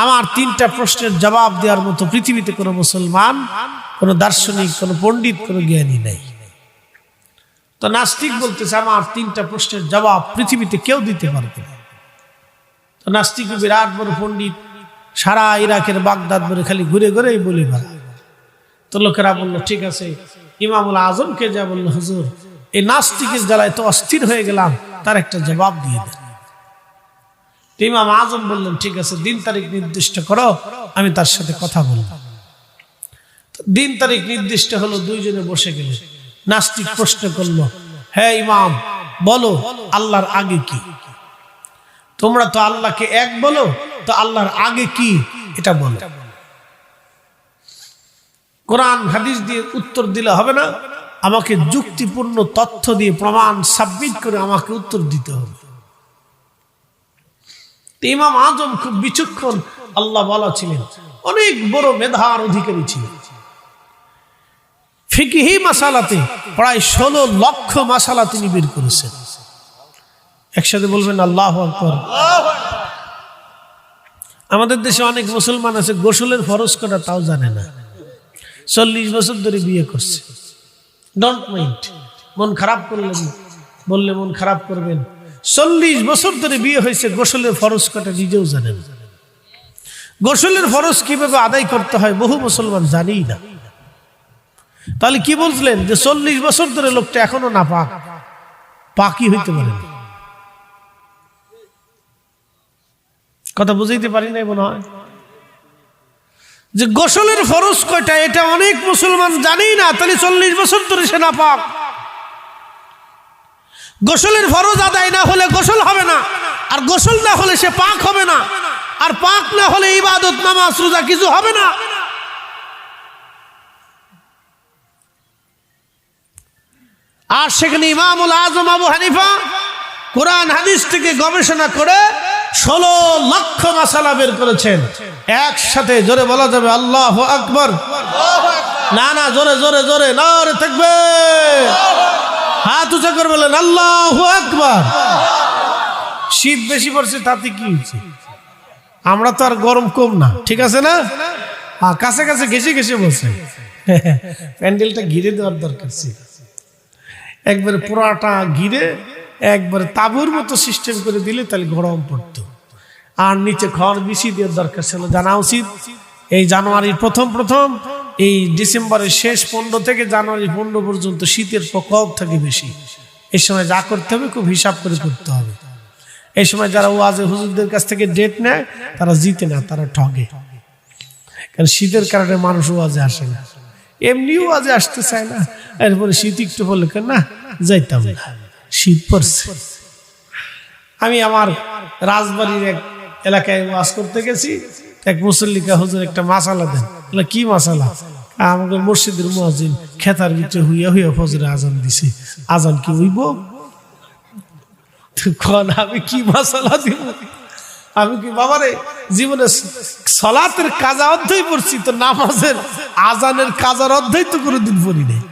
আমার 3টা প্রশ্নের জবাব দেওয়ার মতো পৃথিবীতে কোনো মুসলমান, কোনো দার্শনিক, কোনো পণ্ডিত, কোনো জ্ঞানী নাই। তো নাস্তিক বলতেছে আমার 3টা প্রশ্নের জবাব পৃথিবীতে কেউ দিতে পারবে না। তো নাস্তিক বিরাট বড় পণ্ডিত, সারা ইরাকের বাগদাদ ভরে খালি ঘুরে ঘুরেই বলে বেড়ায়। তো লোকেরা বললো ঠিক আছে, ইমামুল আজমকে যা বললো, হুজুর এই নাস্তিকের জ্বালায় তো অস্থির হয়ে গেলাম, তার একটা জবাব দিয়ে দেন। ইমাম আজম বললেন ঠিক আছে, দিন তারিখ নির্দিষ্ট করো, আমি তার সাথে কথা বলব। দিন তারিখ নির্দিষ্ট হলো, দুইজনে বসে গেল। নাস্তিক প্রশ্ন করলো, হ্যাঁ ইমাম বলো আল্লাহর আগে কি? তোমরা তো আল্লাহকে এক বলো, তো আল্লাহর আগে কি এটা বলো। কোরআন হাদিস দিয়ে উত্তর দিলে হবে না, আমাকে যুক্তিপূর্ণ তথ্য দিয়ে প্রমাণ সাবমিট করে আমাকে উত্তর দিতে হবে। ইমাম আজম খুব বিচক্ষণ আল্লাহ বলা ছিলেন, অনেক বড় মেধার অধিকারী ছিলেন। ফিকহি মাসালাতে প্রায় 16 লক্ষ মাসালা তিনি বের করেছেন। একসাথে বলবেন আল্লাহু আকবার। আমাদের দেশে অনেক মুসলমান আছে গোসলের ফরজ করা তাও জানে না, 40 বছর ধরে বিয়ে করছে। ডোন্ট মাইন্ড, মন খারাপ করলেন, বললে মন খারাপ করবেন। 40 বছর ধরে বিয়ে হয়েছে, গোসলের ফরজ কটা নিজেও জানেন। গোসলের ফরজ কিভাবে আদায় করতে হয় বহু মুসলমান জানেই না। তাহলে কি বলছিলেন যে 40 বছর ধরে লোকটা এখনো না পাক, পাকই হইতে পারে না? কথা বুঝাইতে পারি নাই মনে হয়। যে গোসলের ফরজ কয়টা এটা অনেক মুসলমান জানেই না, তাহলে 40 বছর ধরে সে না পাক। গোসলের ফরজ আদায় না হলে গোসল হবে না, আর গোসল না হলে সে পাক হবে না, আর পাক না হলে ইবাদত নামাজ রোজা কিছু হবে না। আর সেখানে ইমামুল আজম আবু হানিফা কোরআন হাদিস থেকে গবেষণা করে 16 লক্ষ মাসালা বের করেছেন। একসাথে জোরে বলা যাবে আল্লাহু আকবার। না না, জোরে জোরে জোরে নারে তাকবীর, হাত উঁচা করে বলেন আল্লাহু আকবার। শীত বেশি পড়ছে তাতে কি হয়েছে? আমরা তো আর গরম কম না, ঠিক আছে না? কাছে কাছে ঘেসে ঘেসে বসে প্যান্ডেলটা ঘিরে দেওয়ার দরকার ছিল। একবারে পুরাটা ঘিরে একবারে তাঁবুর মতো সিস্টেম করে দিলে তাহলে গরম পড়তো। আর নিচে খড় বিছিয়ে দেওয়ার দরকার ছিল। জানা উচিত এই জানুয়ারির প্রথম এই ডিসেম্বরের শেষ 15 থেকে জানুয়ারি 15 পর্যন্ত শীতের প্রকোপ থাকে বেশি। এই সময় যা করতে হবে খুব হিসাব করে করতে হবে। এই সময় যারা ওয়াজে হুজুরদের কাছ থেকে ডেট নেয় তারা জিতে না, তারা ঠগে। কারণ শীতের কারণে মানুষ ওয়াজে আসে না, এমনিও ওয়াজে আসতে চায় না। এরপরে শীত একটু বললে না যাইতাম না, শীত পড়ছে। আমি আমার রাজবাড়ির এক এলাকায় ওয়াজ করতে গেছি, এক মুসল্লিকা হুজুর একটা মাসালা দেন। কি মাসালা? আমাদের মসজিদের মুয়াজ্জিন খেতার ভিতরে হুইয়া হুইয়া ফজরে আজান দিছে, আজান কি হইব? আমি কি মাসালা দিব? আমি কি বাবারে জীবনে সালাতের কাজা অধ্যায় পড়ছি, তো নামাজের আজানের কাজার অধ্যায় তো কোনোদিন পড়ি নাই।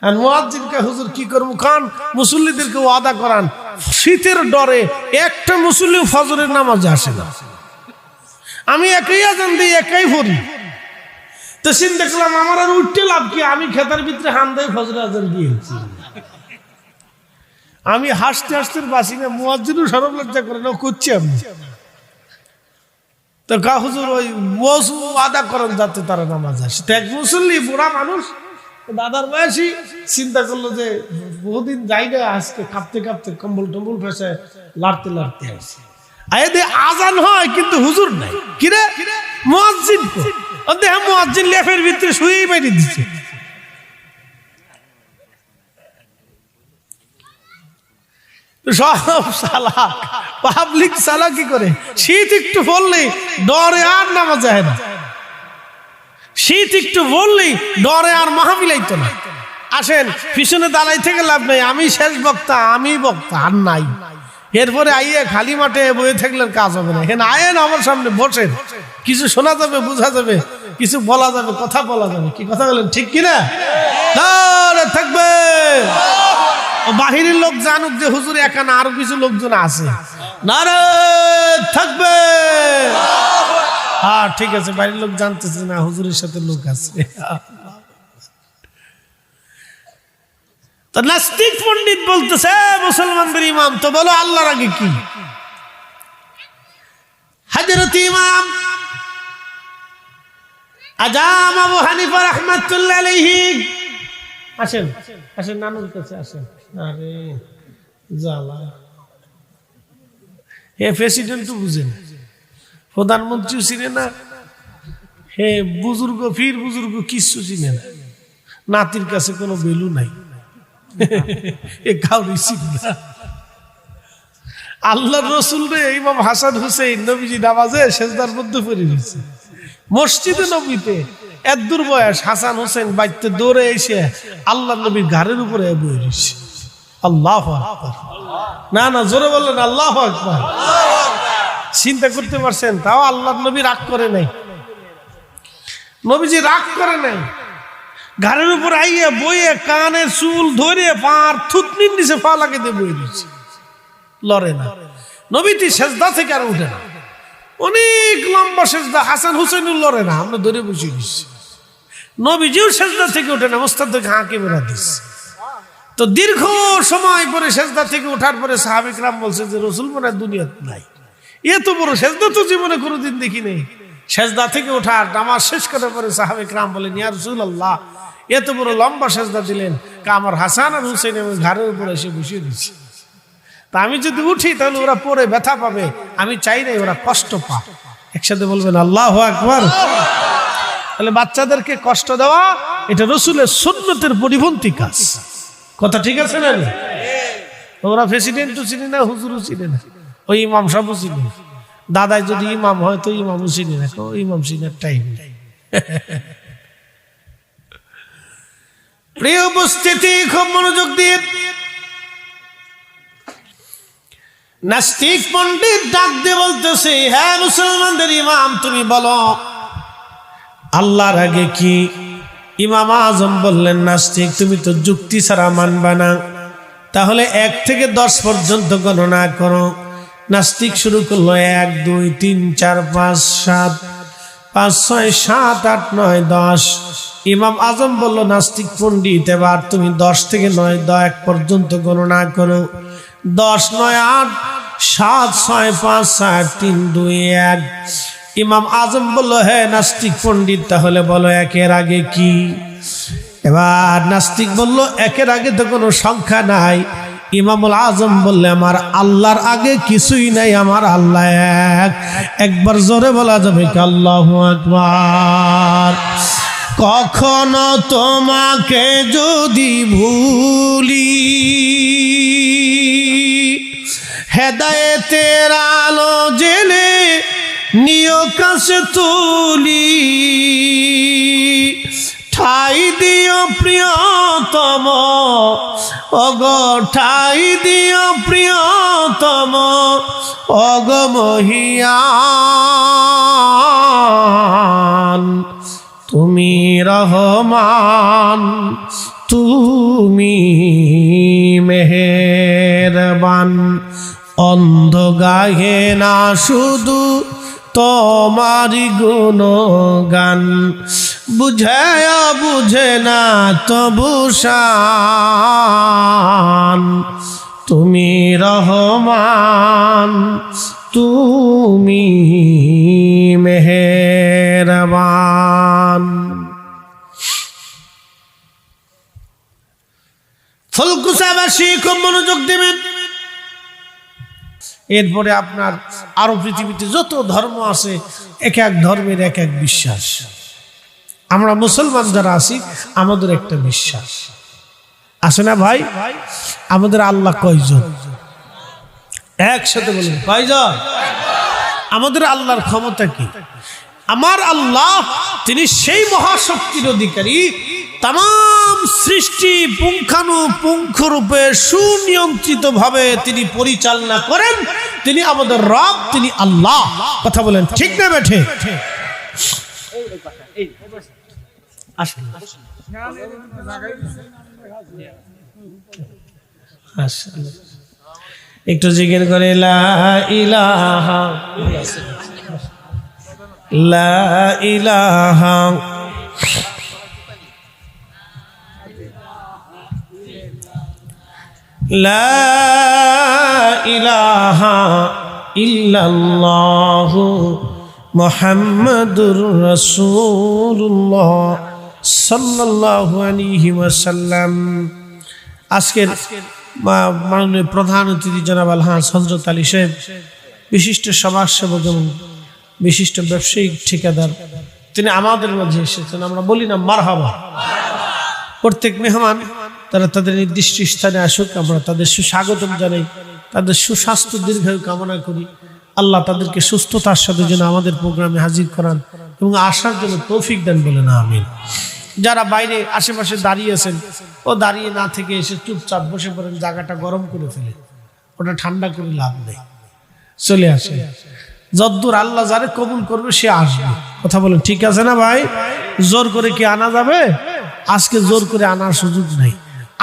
আর মুয়াজ্জিনকে হুজুর কি করবো খান, মুসল্লিদেরকে ওয়াদা করান, শীতের ডরে একটা মুসল্লি ফজরের নামাজে আসে না। আমি একই আজান দিই, একাই পড়ি। তো চিন্তা দেখলাম আমার আর উঠতে লাভ কি, আমি খেতার ভিতরে হান্দাই ফজরের আজান দিয়েছি। আমি হাসতে হাসতে বাসি না, মুয়াজ্জিনও শরম লজ্জা করে না, করছি আমি। তো কা হুজুর ওই ওয়াদা করেন যাতে তারা নামাজ আসে। তো এক মুসল্লি বুড়া মানুষ, দাদার বয়সী, চিন্তা করলো যে বহুদিন যাই না, আজকে কাঁপতে কাঁপতে কম্বল টম্বল ফেসে লাড়তে লাড়তে আসে। আজান হয় কিন্তু হুজুর নাই। কিরে মুয়াজ্জিন দেহ, মুয়াজ্জিন লেফের ভিতরে শুয়েই বাইরে দিচ্ছে। সব সালাক, পাবলিক সালাকি করে। শীত একটু বললেই ডরে আর নামাজ যায় না, শীত একটু বললেই ডরে আর মাহফিলাইতো না। আসেন পিছনে দাঁড়াই থেকে লাভ নাই, আমি শেষ বক্তা, আমি বক্তা আর নাই। এরপরে আইয়ে খালি মাঠে বয়ে থাকলে কাজ হবে না। এখানে আয়েন আমার সামনে বসেন, কিছু শোনা যাবে, বোঝা যাবে, কিছু বলা যাবে, কথা বলা যাবে। কি কথা বলেন, ঠিক কিনা? থাকবে বাহিরের লোক জানুক যে হুজুর একা না, আরো কিছু লোকজন আছে। নারে থাকবে। হ্যাঁ ঠিক আছে, বাইরের লোক জানতেছে না হুজুরের সাথে লোক আছে। তো নাস্তিক পণ্ডিত বলতেছে মুসলমানদের ইমাম, তো বলো আল্লাহর আগে কি? হযরত ইমাম আজম আবু হানিফা রাহমাতুল্লাহ আলাইহি, আসেন আসেন নানুর কাছে আসেন। আরে জ্বালা, এ প্রেসিডেন্ট তো বুঝেন, প্রধানমন্ত্রীও ছিলেন না, হে বুজুর্গ ফির বুজুর্গ কিচ্ছু চিনে না, নাতির কাছে কোনো ভ্যালু নাই, এ কাউরি চিনে না। আল্লাহর রাসূল রে ইমাম হাসান হুসেইন নবীজি নামাজে সেজদার মধ্যে পড়ে রয়েছে মসজিদে নবীতে। এত দূর বয়স হাসান হোসেন বাইতে দৌড়ে এসে আল্লাহর নবীর ঘাড়ের উপরে বসে রয়েছে। আল্লাহু আকবার, না না জোরে বললেন আল্লাহু আকবার। চিন্তা করতে পারছেন? তাও আল্লাহর নবী রাগ করে নাই, নবীজি রাগ করে নাই। ঘাড়ের উপর আইয়া বইয়ে কানের চুল ধরে পার থুতনির নিচে পা লাগিয়ে দিয়ে বই দিচ্ছে, লড়ে না। নবীটি সেজদা থেকে আর উঠে না, অনেক লম্বা সেজদা। হাসান হুসেইন লড়ে না, আমরা ধরে বসে দিচ্ছি। নবীজিও সেজদা থেকে উঠে না, মোস্তাদ থেকে হাঁকে বেড়া দিচ্ছে। তো দীর্ঘ সময় পরে সেজদা থেকে ওঠার পরে সাহাবে কিরাম বলছে যে রাসূল মনে হয় দুনিয়াতে নাই, এত বড় সেজদা তো জীবনে কোনোদিন দেখি নেই। সেজদা থেকে ওঠার নামাজ শেষ করার পরে সাহাবে কিরাম বলেন, ইয়া রাসূলুল্লাহ, এত বড় লম্বা সেজদা দিলেন, আমার হাসান আর হুসেইন আমি ঘাড়ের উপরে এসে বসিয়ে দিচ্ছি। তা আমি যদি উঠি তাহলে ওরা পরে ব্যথা পাবে, আমি চাই নাই ওরা কষ্ট পাক। একসাথে বলবেন আল্লাহু আকবার। তাহলে বাচ্চাদেরকে কষ্ট দেওয়া এটা রাসূলের সুন্নতের পরিপন্থী কাজ। কথা ঠিক আছে না? ওরা প্রেসিডেন্টও চিনি না, হুজুরও চিনি না, ওই ইমাম সাহেবও চিনি না। দাদাই যদি ইমাম হয় তো ইমামও চিনি না, ইমাম চিনার টাইম নেই। প্রিয় উপস্থিতি, খুব মনোযোগ দিয়ে নাস্তিক পণ্ডিত ডাক দিয়ে বলতেছে, হ্যাঁ মুসলমানদের ইমাম তুমি বলো আল্লাহর আগে কি? ইমাম আজম বললেন, নাস্তিক তুমি তো যুক্তি ছাড়া মানবা না, তাহলে 1 থেকে 10 পর্যন্ত গণনা করো। নাস্তিক শুরু করলো 1 2 3 4 5 7 5 6 7 8 9 10। ইমাম আজম বলল, নাস্তিক পণ্ডিত এবার তুমি 10 থেকে 9 1 পর্যন্ত গণনা করো। 10 9 8 7 6 5 4 3 2 1। ইমাম আজম বলল, হ্যাঁ নাস্তিক পণ্ডিত তাহলে বলো 1-এর আগে কি? এবার নাস্তিক বলল, 1-এর আগে তো কোনো সংখ্যা নাই। ইমামুল আজম বললে, আমার আল্লাহর আগে কিছুই নাই, আমার আল্লাহ এক। একবার জোরে বলা যাবে কি আল্লাহু আকবার? কখনো তোমাকে যদি ভুলি, হেদায়েতের আলো জেলে নিয় কাছে তুলি, ঠাই দিও প্রিয়তম, ওগো ঠাই দিও প্রিয়তম, ওগো মহিয়ান, তুমি রহমান, তুমি মেহেরবান। অন্ধ গাহে না শুধু তোমারি গুণগান, বুঝে বুঝে না তবু শান, তুমি রহমান, তুমি মেহেরবান। ফুলকুচাবাসী খুব মনোযোগ দেবেন। এরপরে আপনার আরো পৃথিবীতে যত ধর্ম আছে, এক এক ধর্মের এক এক বিশ্বাস। আমরা মুসলমান যারা আছি আমাদের একটা বিশ্বাস আছে না ভাই? আমাদের আল্লাহ কয়জন? একসাথে বলুন, কয়জন? আমাদের আল্লাহর ক্ষমতা কি? আমার আল্লাহ তিনি সেই মহাশক্তির অধিকারী, তাম সৃষ্টি পুঙ্খানুপুঙ্খ রূপে সুনিয়ন্ত্রিত ভাবে তিনি পরিচালনা করেন। তিনি আমাদের রব, তিনি আল্লাহ। কথা বলেন ঠিক না বেঠে? একটু জিকির করে লা ইলাহা লা ইলাহা লা ইলাহা ইল্লাল্লাহু মুহাম্মাদুর রাসূলুল্লাহ সাল্লাল্লাহু আলাইহি ওয়াসাল্লাম। আজকের মাননীয় প্রধান অতিথি জনাব আলহাজ হযরত আলী সাহেব, বিশিষ্ট সমাজসেবক এবং বিশিষ্ট ব্যবসায়িক ঠিকাদার তিনি আমাদের মাঝে এসেছেন। আমরা বলি না মারহাবা। প্রত্যেক মেহমান তারা তাদের নির্দিষ্ট স্থানে আসুক, আমরা তাদের সুস্বাগতম জানাই, তাদের সুস্বাস্থ্য দীর্ঘায়ু কামনা করি। আল্লাহ তাদেরকে সুস্থতার সাথে যেন আমাদের প্রোগ্রামে হাজির করান এবং আসার জন্য তৌফিক দেন, বলে না আমিন। যারা বাইরে আশেপাশে দাঁড়িয়ে আছেন, ও দাঁড়িয়ে না থেকে এসে চুপচাপ বসে পড়েন, জায়গাটা গরম করে ফেলে, ওটা ঠান্ডা করে লাভ নেই, চলে আসে। যদ্দূর আল্লাহ যারে কবুল করবে সে আসবে। কথা বলেন ঠিক আছে না ভাই? জোর করে কি আনা যাবে? আজকে জোর করে আনার সুযোগ নেই।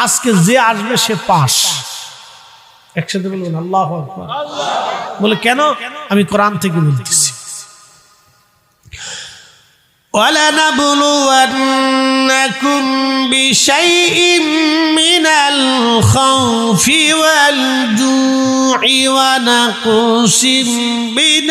আজকে যে আসবে সে পাস। একসাথে বলবেন আল্লাহু আকবার। বলে কেন? আমি কোরআন থেকে বলতেছি, وَلَنَبْلُوَنَّكُمْ بِشَيْءٍ مِّنَ الْخَوْفِ وَالْجُوعِ وَنَقْصٍ مِّنَ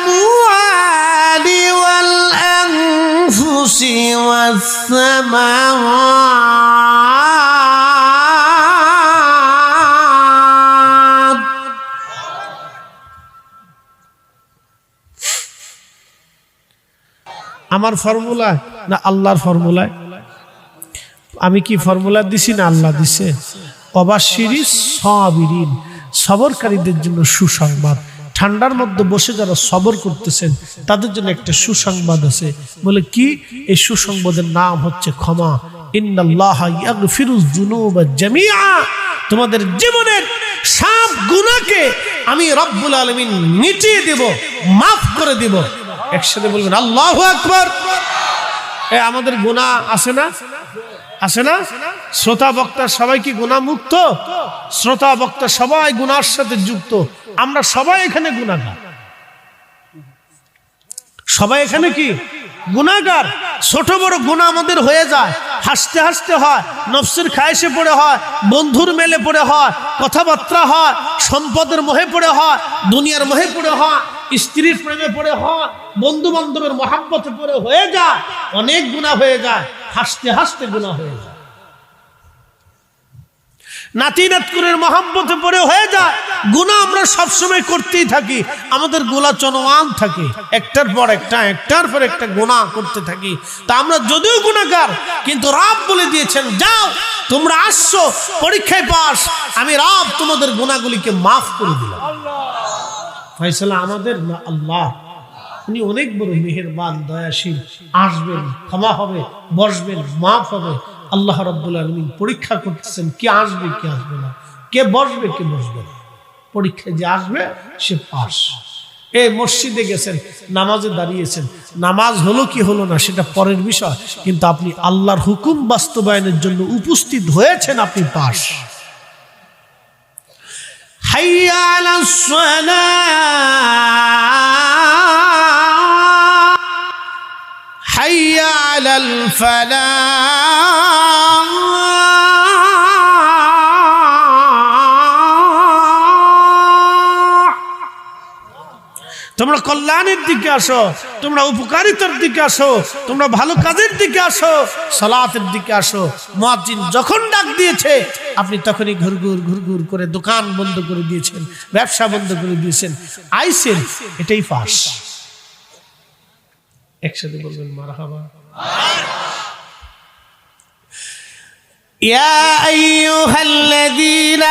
الْأَمْوَالِ وَالْأَنفُسِ وَالثَّمَرَاتِ আমার ফর্মুলা না আল্লাহর ফর্মুলায়? আমি কি ফর্মুলা দিছি না আল্লাহ দিছে? অবাশিরিস সাবিরিন, সবরকারীদের জন্য সুসংবাদ। ঠান্ডার মধ্যে বসে যারা সবর করতেছেন তাদের জন্য একটা সুসংবাদ আছে। বলে কি? এই সুসংবাদের নাম হচ্ছে ক্ষমা। ইন্নাল্লাহা ইয়াগফিরুয যুনুবা জামিআ, তোমাদের জীবনের সব গুনাহকে আমি রব্বুল আলামিন মিটিয়ে দেব, মাফ করে দেব। একসাথে বলবেন আল্লাহু আকবার। আমাদের গুনাহ আছে না? আছে না? শ্রোতা বক্তা সবাই কি গুনাহ মুক্ত? শ্রোতা বক্তা সবাই গুনার সাথে যুক্ত। আমরা সবাই এখানে গুনাহগার, সবাই এখানে কি গুনাহগার। ছোট বড় গুনাহ আমাদের হয়ে যায়, হাসতে হাসতে হয়, নফসের খায়েশে পড়ে হয়, বন্ধুর মেলে পড়ে হয়, কথাবার্তা হয়, সম্পদের মোহে পড়ে হয়, দুনিয়ার মোহে পড়ে হয়, স্ত্রীর প্রেমে পড়ে হয়, বন্ধু বান্ধবের মহাব্বতে পড়ে হয়ে যায়, অনেক গুনাহ হয়ে যায়, হাসতে হাসতে গুনাহ হয়ে যায়। নাতি নাতকুরের মহাব্বতে পড়ে হয়ে যায় গুনাহ। আমরা সবসময় করতেই থাকি, আমাদের গোলা চলমান থাকে, একটার পর একটা, একটার পর একটা গুনাহ করতে থাকি। তা আমরা যদিও গুনাহগার, কিন্তু রব বলে দিয়েছেন যাও তোমরা আসছো পরীক্ষায় পাস, আমি রব তোমাদের গুনাহগুলিকে মাফ করে দিলাম। ফয়সালা আমাদের না আল্লাহ, উনি অনেক বড় মেহেরবান, দয়াশীল। আসবেন, ক্ষমা হবে, বসবেন, মাফ হবে। আল্লাহ রাব্বুল আলামিন পরীক্ষা করতেছেন কে আসবে কে আসবে না, কে বসবে কে বসবে না। পরীক্ষায় যে আসবে সে পাস। এই মসজিদে গেছেন, নামাজে দাঁড়িয়েছেন, নামাজ হলো কি হলো না সেটা পরের বিষয়, কিন্তু আপনি আল্লাহর হুকুম বাস্তবায়নের জন্য উপস্থিত হয়েছেন, আপনি পাস। হাইয়া আলাস সালাহ, হাইয়া আলাল ফালাহ, তোমরা কল্যাণের দিকে আসো, তোমরা উপকারিতার দিকে আসো, তোমরা ভালো কাজের দিকে আসো, সালাতের দিকে আসো। মুয়াজ্জিন যখন ডাক দিয়েছে আপনি তখনই ঘুরঘুর ঘুরঘুর করে দোকান বন্ধ করে দিয়েছেন, ব্যবসা বন্ধ করে দিয়েছেন, আইছেন, এটাই পাস। একসাথে বলবেন মারহাবা। يا أيها الذين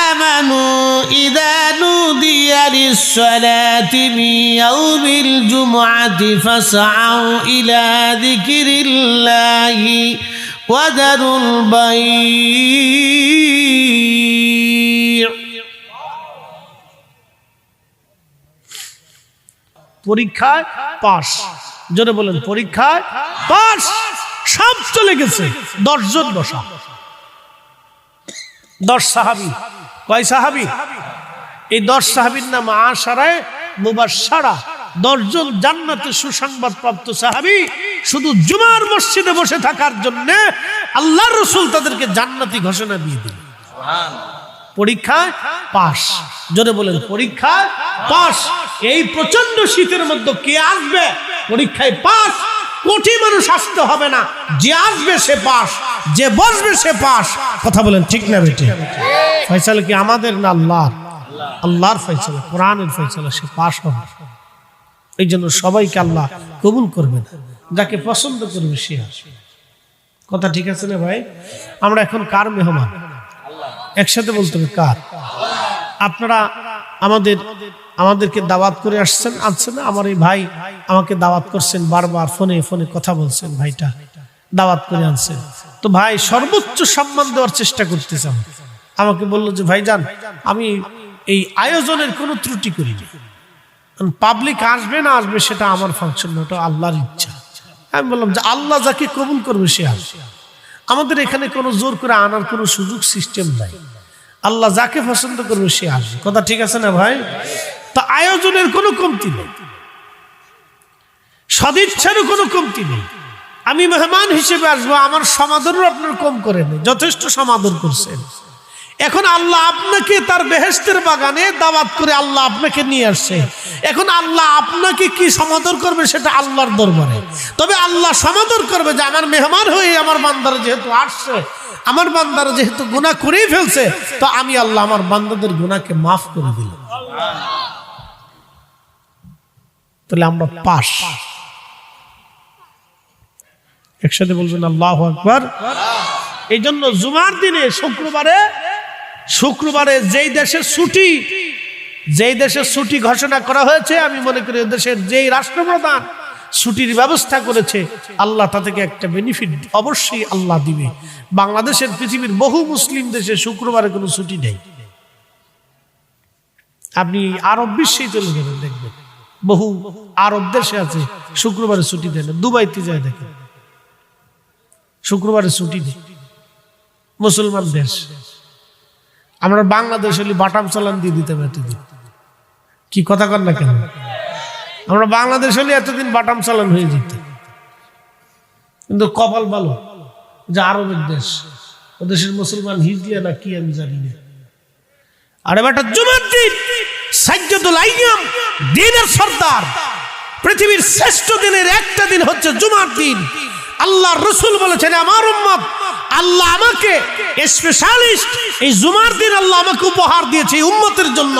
آمنوا إذا نودي للصلاة من يوم الجمعة فاسعوا إلى ذكر الله وذروا البيع। পরীক্ষায় পাস, জোরে বলেন পরীক্ষায় পাস। সব চলে গেছে, 10 জন বসা, 10 সাহাবী। কয় সাহাবী? এই 10 সাহাবীর নাম আশারায়ে মুবাশশারা, 10 জন জান্নাতে সুসংবাদ প্রাপ্ত সাহাবী। শুধু জুমার মসজিদে বসে থাকার জন্য আল্লাহর রাসূল তাদেরকে জান্নাতি ঘোষণা দিয়ে দিলেন। সুবহানাল্লাহ। পরীক্ষায় পাস, জোরে বলেন পরীক্ষায় পাস। এই প্রচন্ড শীতের মধ্যে কে আসবে পরীক্ষায় পাস? কোটি মানুষ আসতে হবে না, যে আসবে সে পাস, যে বসবে সে পাস। কথা বলেন ঠিক না বেটি? ফয়সালা কি আমাদের না আল্লাহর? আল্লাহর ফয়সালা, কোরআনের ফয়সালা, সে পাস হবে। এই জন্য সবাইকে আল্লাহ কবুল করবে না, যাকে পছন্দ করবে সে আসবে। কথা ঠিক আছে না ভাই? আমরা এখন কার মেহমান? একসাথে বলতে হবে কার? আপনারা আমাদেরকে দাওয়াত করে আনছেন না? আমার এই ভাই আমাকে দাওয়াত করছেন, বারবার ফোনে ফোনে কথা বলছেন, ভাইটা দাওয়াত করে আনছেন। তো ভাই সর্বোচ্চ সম্মান দেওয়ার চেষ্টা করতেছেন। আমাকে বললো যে ভাইজান, আমি এই আয়োজনের কোনো ত্রুটি করিনি, পাবলিক আসবে না আসবে সেটা আমার ফাংশন না, ওটা আল্লাহর ইচ্ছা। আমি বললাম যে আল্লাহ যাকে কবুল করবে সে আসবে। আমাদের এখানে কোনো জোর করে আনার কোনো সুযোগ সিস্টেম নাই, আল্লাহ যাকে পছন্দ করবে সে আসবে। কথা ঠিক আছে না ভাই? তা আয়োজনের কোনো কমতি নেই, সদিচ্ছারও কোনো কমতি নেই। আমি মেহমান হিসেবে আসবো, আমার সমাদরও আপনার কম করেন, যথেষ্ট সমাদর করছেন। এখন আল্লাহ আপনাকে তার বেহেশতের বাগানে দাওয়াত করে আল্লাহ আপনাকে নিয়ে আসছে। এখন আল্লাহ আপনাকে কি সমাদর করবে সেটা আল্লাহর দরবারে। তবে আল্লাহ সমাদর করবে যে আমার মেহমান হয়ে আমার বান্দারা যেহেতু আসছে, আমার বান্দারা যেহেতু গুনাহ করেই ফেলছে, তো আমি আল্লাহ আমার বান্দাদের গুনাহকে মাফ করে দিলাম। তাহলে আমরা পাস। একসাথে বলবেন আল্লাহু আকবার। এই জন্য জুমার দিনে শুক্রবারে যেই দেশে ছুটি ঘোষণা করা হয়েছে, আমি মনে করি দেশের যেই রাষ্ট্রপ্রধান ছুটির ব্যবস্থা করেছে, আল্লাহ তা থেকে একটা বেনিফিট অবশ্যই আল্লাহ দিবে। বাংলাদেশের পৃথিবীর বহু মুসলিম দেশে শুক্রবারে কোনো ছুটি নেই। আপনি আরব বিশ্বে চলে যাবেন, দেখবেন বহু আরব দেশে আছে শুক্রবারে ছুটি দেয় না। দুবাইতে যায় দেখেন শুক্রবারে ছুটি নেই, মুসলমান দেশ। আমরা বাংলাদেশ হলে বাটাম চালান দিয়ে দিতাম এতদিন। কি কথা কর না কেন? আমরা বাংলাদেশ হলে এতদিন বাটাম চালান হয়ে যেত। কিন্তু কপাল ভালো যে আরবের দেশ, ও দেশের মুসলমান হিজলিয়া না কি আমি জানি না। আরে বেটা, জুমার দিন সাজ্জাদুল আইয়াম, দিনের সর্দার, পৃথিবীর শ্রেষ্ঠ দিনের একটা দিন হচ্ছে জুমার দিন। আল্লাহর রাসূল বলেছেন আমার উম্মত, আল্লাহ আমাকে স্পেশালিস্ট এই জুমার দিন আল্লাহ আমাকে উপহার দিয়েছে এই উম্মতের জন্য।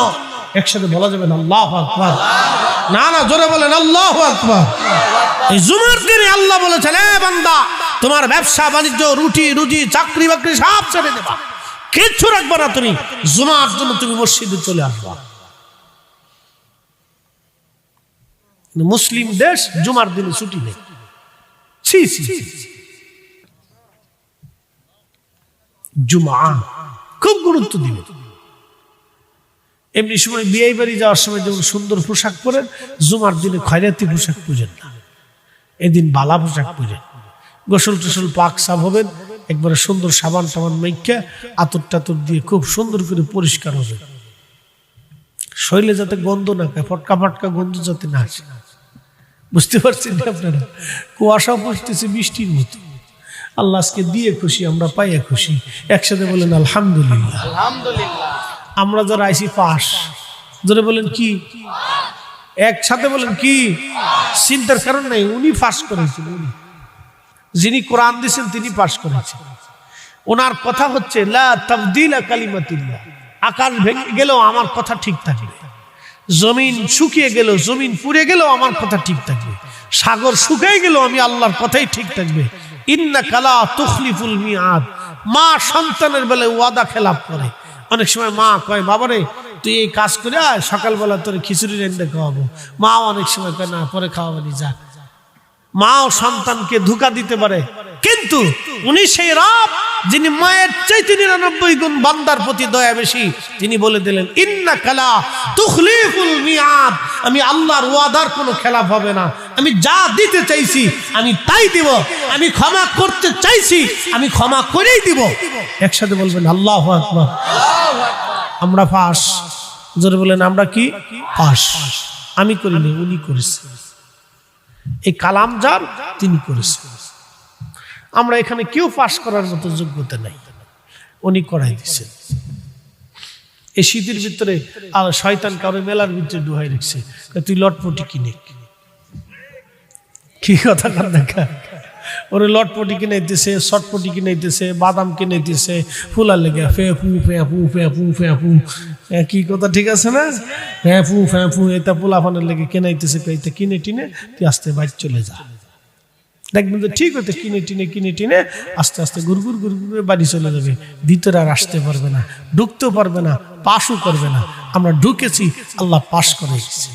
একসাথে বলা যাবে না আল্লাহু আকবার? না না, জোরে বলেন আল্লাহু আকবার। এই জুমার দিনে আল্লাহ বলেছেন, এ বান্দা, তোমার ব্যবসা বাণিজ্য, রুজি চাকরি বাকরি সব ছেড়ে দেবা, কিচ্ছু রাখবা না, তুমি জুমার জন্য তুমি মসজিদে চলে আসবা। মুসলিম দেশ জুমার দিনে ছুটি নেই। জুমা খুব গুরুত্ব দিবে। এমনি সময় বিয়ে বাড়ি যাওয়ার সময় যেমন সুন্দর পোশাক পরেন, জুমার দিনে খয়রাতি পোশাক পরেন না, এদিন বালা পোশাক পরেন। গোসল টোসল পাক সাফ হবেন, একবারে সুন্দর সাবান টাবান মাইখা আতর টাতর দিয়ে খুব সুন্দর করে পরিষ্কার হবে, শরীরে যাতে গন্ধ না পায়, ফটকা ফটকা গন্ধ যাতে না আসে। বুঝতে পারছেন আপনারা? কুয়াশা পড়তেছে বৃষ্টির মতো। আল্লাহ আজকে দিয়ে খুশি, আমরা পাইয়া খুশি। একসাথে বলেন আলহামদুলিল্লাহ। আমরা যারা আইসি পাস, যারা বলেন কি, একসাথে বলেন কি, চিন্তার কারণ নাই, উনি পাস করেছেন। উনি যিনি কোরআন দিয়েছেন তিনি পাস করেছেন। ওনার কথা হচ্ছে লা তাবদীলা কালিমাতিল্লাহ। আকাশ ভেঙে গেলেও আমার কথা ঠিক থাকবে, জমিন শুকিয়ে গেল, জমিন পুড়ে গেল, আমার কথা ঠিক থাকবে, সাগর শুকিয়ে গেল, আমি আল্লাহর কথাই ঠিক থাকবে। ইন্নাকা লা তুখলিফুল মিআদ। মা সন্তানের বেলায় ওয়াদা খেলাপ করে। অনেক সময় মা কয়, বাবারে তুই এই কাজ করে আয়, সকালবেলা তোর খিচুড়ি রেঁধে খাওয়াবো। মা অনেক সময় কয় না, পরে খাওয়াবি, যা। মাও সন্তানকে ধোঁকা দিতে পারে, কিন্তু উনি সেই রব যিনি মায়ের চাইতে 99 গুণ বান্দার প্রতি দয়া বেশি। তিনি বলে দিলেন ইন্নাকা লা তুখলিফুল মিআদ। আমি আল্লাহর ওয়াদার কোনো খেলাফ হবে না। আমি যা দিতে চাইছি আমি তাই দিব, আমি ক্ষমা করতে চাইছি আমি ক্ষমা করেই দিব। একসাথে বলবেন আল্লাহু আকবার। আমরা পাস, জোরে বলেন আমরা কি পাস? আমি করিনি, উনি করেছেন। এই কালাম যার, তিনি করেছেন। আমরা এখানে কেউ পাশ করার মতো যোগ্যতা নাই, উনি করাই দিচ্ছেন। এই শীতের ভিতরে শয়তান কারো মেলার ভিতরে ডুহাই রেখেছে, তুই লটপটি কিনে, কি কথা কর দেখা, ওরে লটপটি কিনাইতেছে, শটপটি কিনাইতেছে, বাদাম কিনাইতেছে, ফুলার লেগে ফেফু ফেফু ফেফু ফেফু, কি কথা ঠিক আছে না? ফেফু ফেফু এটা পোলাফানের লেগে কিনাইতেছে, এটা কিনে টিনে তুই আস্তে বাইর চলে যা, দেখবেন যে ঠিক হতে কিনে টিনে আস্তে আস্তে গুড়গুড় গুড়গুড়ে বাড়ি চলে যাবে, ভিতরে আর আসতে পারবে না, ঢুকতেও পারবে না, পাশও করবে না। আমরা ঢুকেছি, আল্লাহ পাশ করে দিয়েছে।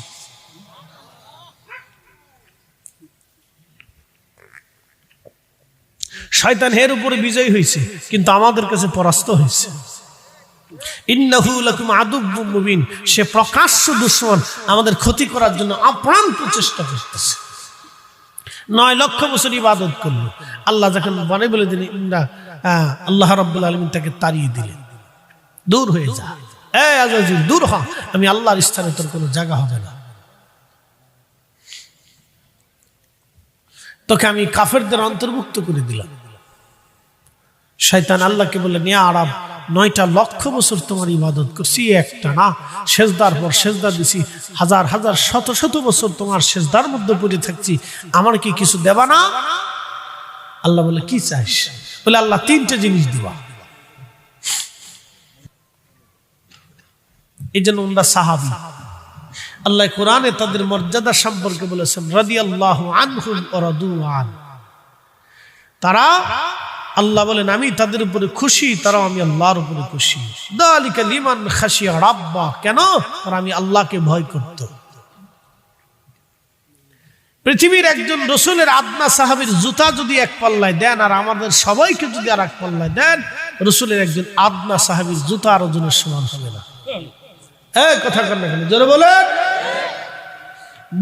শয়তান এর উপরে বিজয় হয়েছে, কিন্তু আমাদের কাছে পরাস্ত হয়েছে। ইন্নাহু লাকুম আদুব্বুম মুবিন, সে প্রকাশ্য দুশমন, আমাদের ক্ষতি করার জন্য আপ্রাণ চেষ্টা করতেছে। 9 লক্ষ বছর ইবাদত করলো, আল্লাহ যখন বলে দিলেন, আল্লাহ রাব্বুল আলামিন তাকে তাড়িয়ে দিলেন, দূর হয়ে যা, এই আজাজিল দূর হ, আমি আল্লাহর স্থানে তোর কোনো জায়গা হবে না। তোকে আমি কাফেরদের অন্তর্ভুক্ত করে দিলাম। শয়তান আল্লাহকে বললেন, ইয়া আরব, 9 লক্ষ বছর তোমার ইবাদত করছি, একটা না, সেজদার পর সেজদা দিছি, হাজার হাজার শত শত বছর তোমার সেজদার মধ্যে পড়ে থাকছি, আমার কি কিছু দেবা না? আল্লাহ বলে, কি চাইস? বলে, আল্লাহ 3টে জিনিস দিবা। এই জন্য ওনারা সাহাবী। আল্লাহ কোরআনে তাদের মর্যাদা সম্পর্কে বলেছেন, রাদিয়াল্লাহু আনহুম ওয়া রাদু আন, তারা, আল্লাহ বলেন, আমি তাদের উপরে খুশি, তারাও আমি আল্লাহর উপরে খুশি। যালিকা লিমান খাশিয়া রাব্বা, কেন? কারণ আমি আল্লাহকে ভয় করত। পৃথিবীর একজন রাসূলের আদনা সাহাবীর জুতা যদি এক পাল্লায় দেন, আর আমাদের সবাইকে যদি আর এক পাল্লায় দেন, রাসূলের একজন আদনা সাহাবীর জুতা আর ওজনের সমান হবে না। এই কথা কেন জোরে বলেন।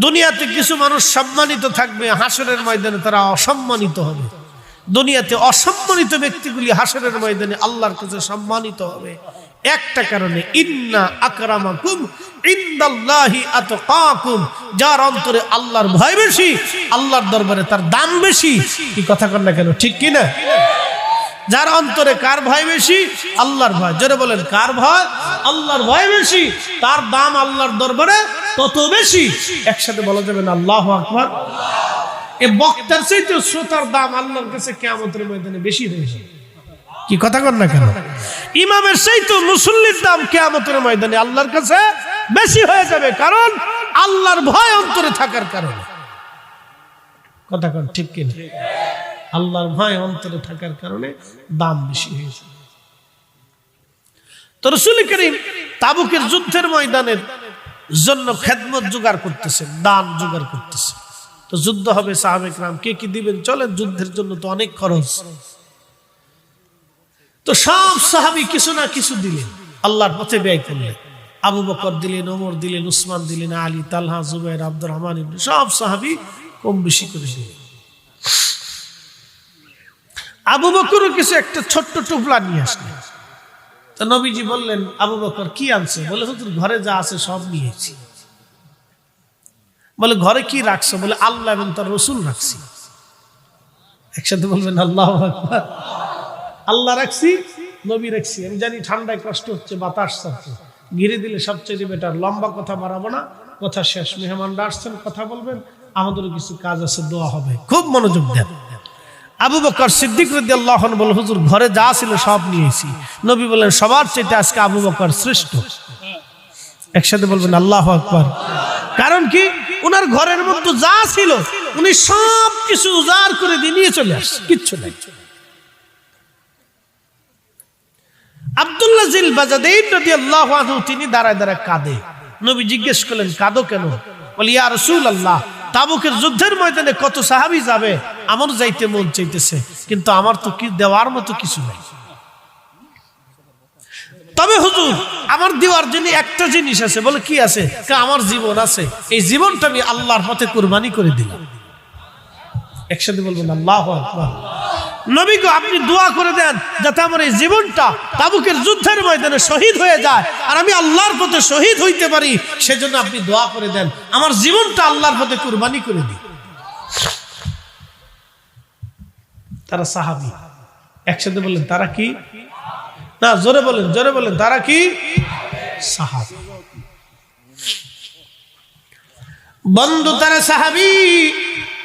দুনিয়াতে কিছু মানুষ সম্মানিত থাকবে, হাসরের ময়দানে তারা অসম্মানিত হবে। দুনিয়াতে অসম্মানিত ব্যক্তিগুলি হাসরের ময়দানে আল্লাহর কাছে সম্মানিত হবে একটা কারণে, ইন্না আকরামাকুম ইনদাল্লাহি আতকাকুম, যার অন্তরে আল্লাহর ভয় বেশি, আল্লাহর দরবারে তার দাম বেশি। কি কথা কন না কেন, ঠিক কি না? যার অন্তরে কার ভয় বেশি? আল্লাহর ভয়। জোরে বলেন, কার ভয়? আল্লাহর ভয় বেশি, তার দাম আল্লাহর দরবারে তত বেশি। একসাথে বলা যাবে না আল্লাহু আকবার? এই বক্তার চাইতে শ্রোতার দাম আল্লাহর কাছে কিয়ামতের ময়দানে বেশি হয়ে যাবে। কি কথা কন না কেন? ইমামের চাইতে মুসল্লির দাম কিয়ামতের ময়দানে আল্লাহর কাছে বেশি হয়ে যাবে, কারণ আল্লাহর ভয় অন্তরে থাকার কারণে। কথা কন ঠিক কি না? আল্লাহর ভয় অন্তরে থাকার কারণে দাম বেশি হয়ে যাবে। তো রাসূল করিম তাবুকের যুদ্ধের ময়দানের জন্য খেদমত জোগাড় করতেছেন, দান জোগাড় করতেছেন। তো যুদ্ধ হবে, সাহাবে کرام কে কি দিবেন, চলেন, যুদ্ধের জন্য তো অনেক খরচ। তো সব সাহাবী কিছু না কিছু দিলেন, আল্লাহর পথে ব্যয় করলেন। আবু বকর দিলেন, ওমর দিলেন, উসমান দিলেন, আলী, তালহা, জুবাইর, আব্দুর রহমান, সব সাহাবী কম বেশি করে দিলেন। আবু বকরও কিছু একটা ছোট্ট টুপলা নিয়ে আসলেন। তো নবীজি বললেন, আবু বকর কি আনছে? বলে, হুজুর ঘরে যা আছে সব নিয়েছি। বলে, ঘরে কি রাখছো? বলে, আল্লাহ এবং তার রাসূল রাখছি। একসাথে বলবেন আল্লাহু আকবার। আল্লাহ রাখছি, নবী রাখছি। আমি জানি ঠান্ডায় কষ্ট হচ্ছে, বাতাস ছাড়ছে, ঘিরে দিলে সবচেয়ে বেটার। লম্বা কথা বাড়াবো না, কথা শেষ। মেহমানরা আসছেন, কথা বলবেন, আমাদেরও কিছু কাজ আছে, দোয়া হবে, খুব মনোযোগ দেন। আবু বকর সিদ্দিক রাদিয়াল্লাহু আনহু বলে, হুজুর ঘরে যা ছিল সব নিয়েছি। নবী বলেন, সবার চাইতে আজকে আবু বকর শ্রেষ্ঠ। একসাথে বলবেন আল্লাহু আকবার। কারণ কি? উনার ঘরের মধ্যে যা ছিল উনি সব কিছু উজাড় করে দিয়ে নিয়ে চলে আসছে, কিচ্ছু নাই। আব্দুল্লাহ জিল বাজাদাইন রাদিয়াল্লাহু আনহু তিনি দাঁড়ায় দাঁড়ায় কাঁদে। নবী জিজ্ঞেস করলেন, কাঁদো কেন? বলে, ইয়া রাসূলুল্লাহ, তাবুকের যুদ্ধের ময়দানে কত সাহাবী যাবে, আমার যাইতে মন চাইতেছে, কিন্তু আমার তো কি দেওয়ার মতো কিছু নাই। তবে হুজুর আমার দেওয়ার জন্য একটা জিনিস আছে। বলে, কি আছে? আমার জীবন আছে, এই জীবনটা আমি আল্লাহর পথে কুরবানি করে দিলাম। একসাথে বলবেন আল্লাহু আকবার। নবী গো, আপনি দোয়া করে দেন যাতে আমার এই জীবনটা তাবুকের যুদ্ধের ময়দানে শহীদ হয়ে যায়, আর আমি আল্লাহর পথে শহীদ হইতে পারি, সেজন্য আপনি দোয়া করে দেন, আমার জীবনটা আল্লাহর পথে কুরবানি করে দিই। তারা সাহাবী। একসাথে বললেন, তারা কি? না, জোরে বলেন, জোরে বলেন, তারা কি? সাহাবী। বন্ধু, তারা সাহাবী।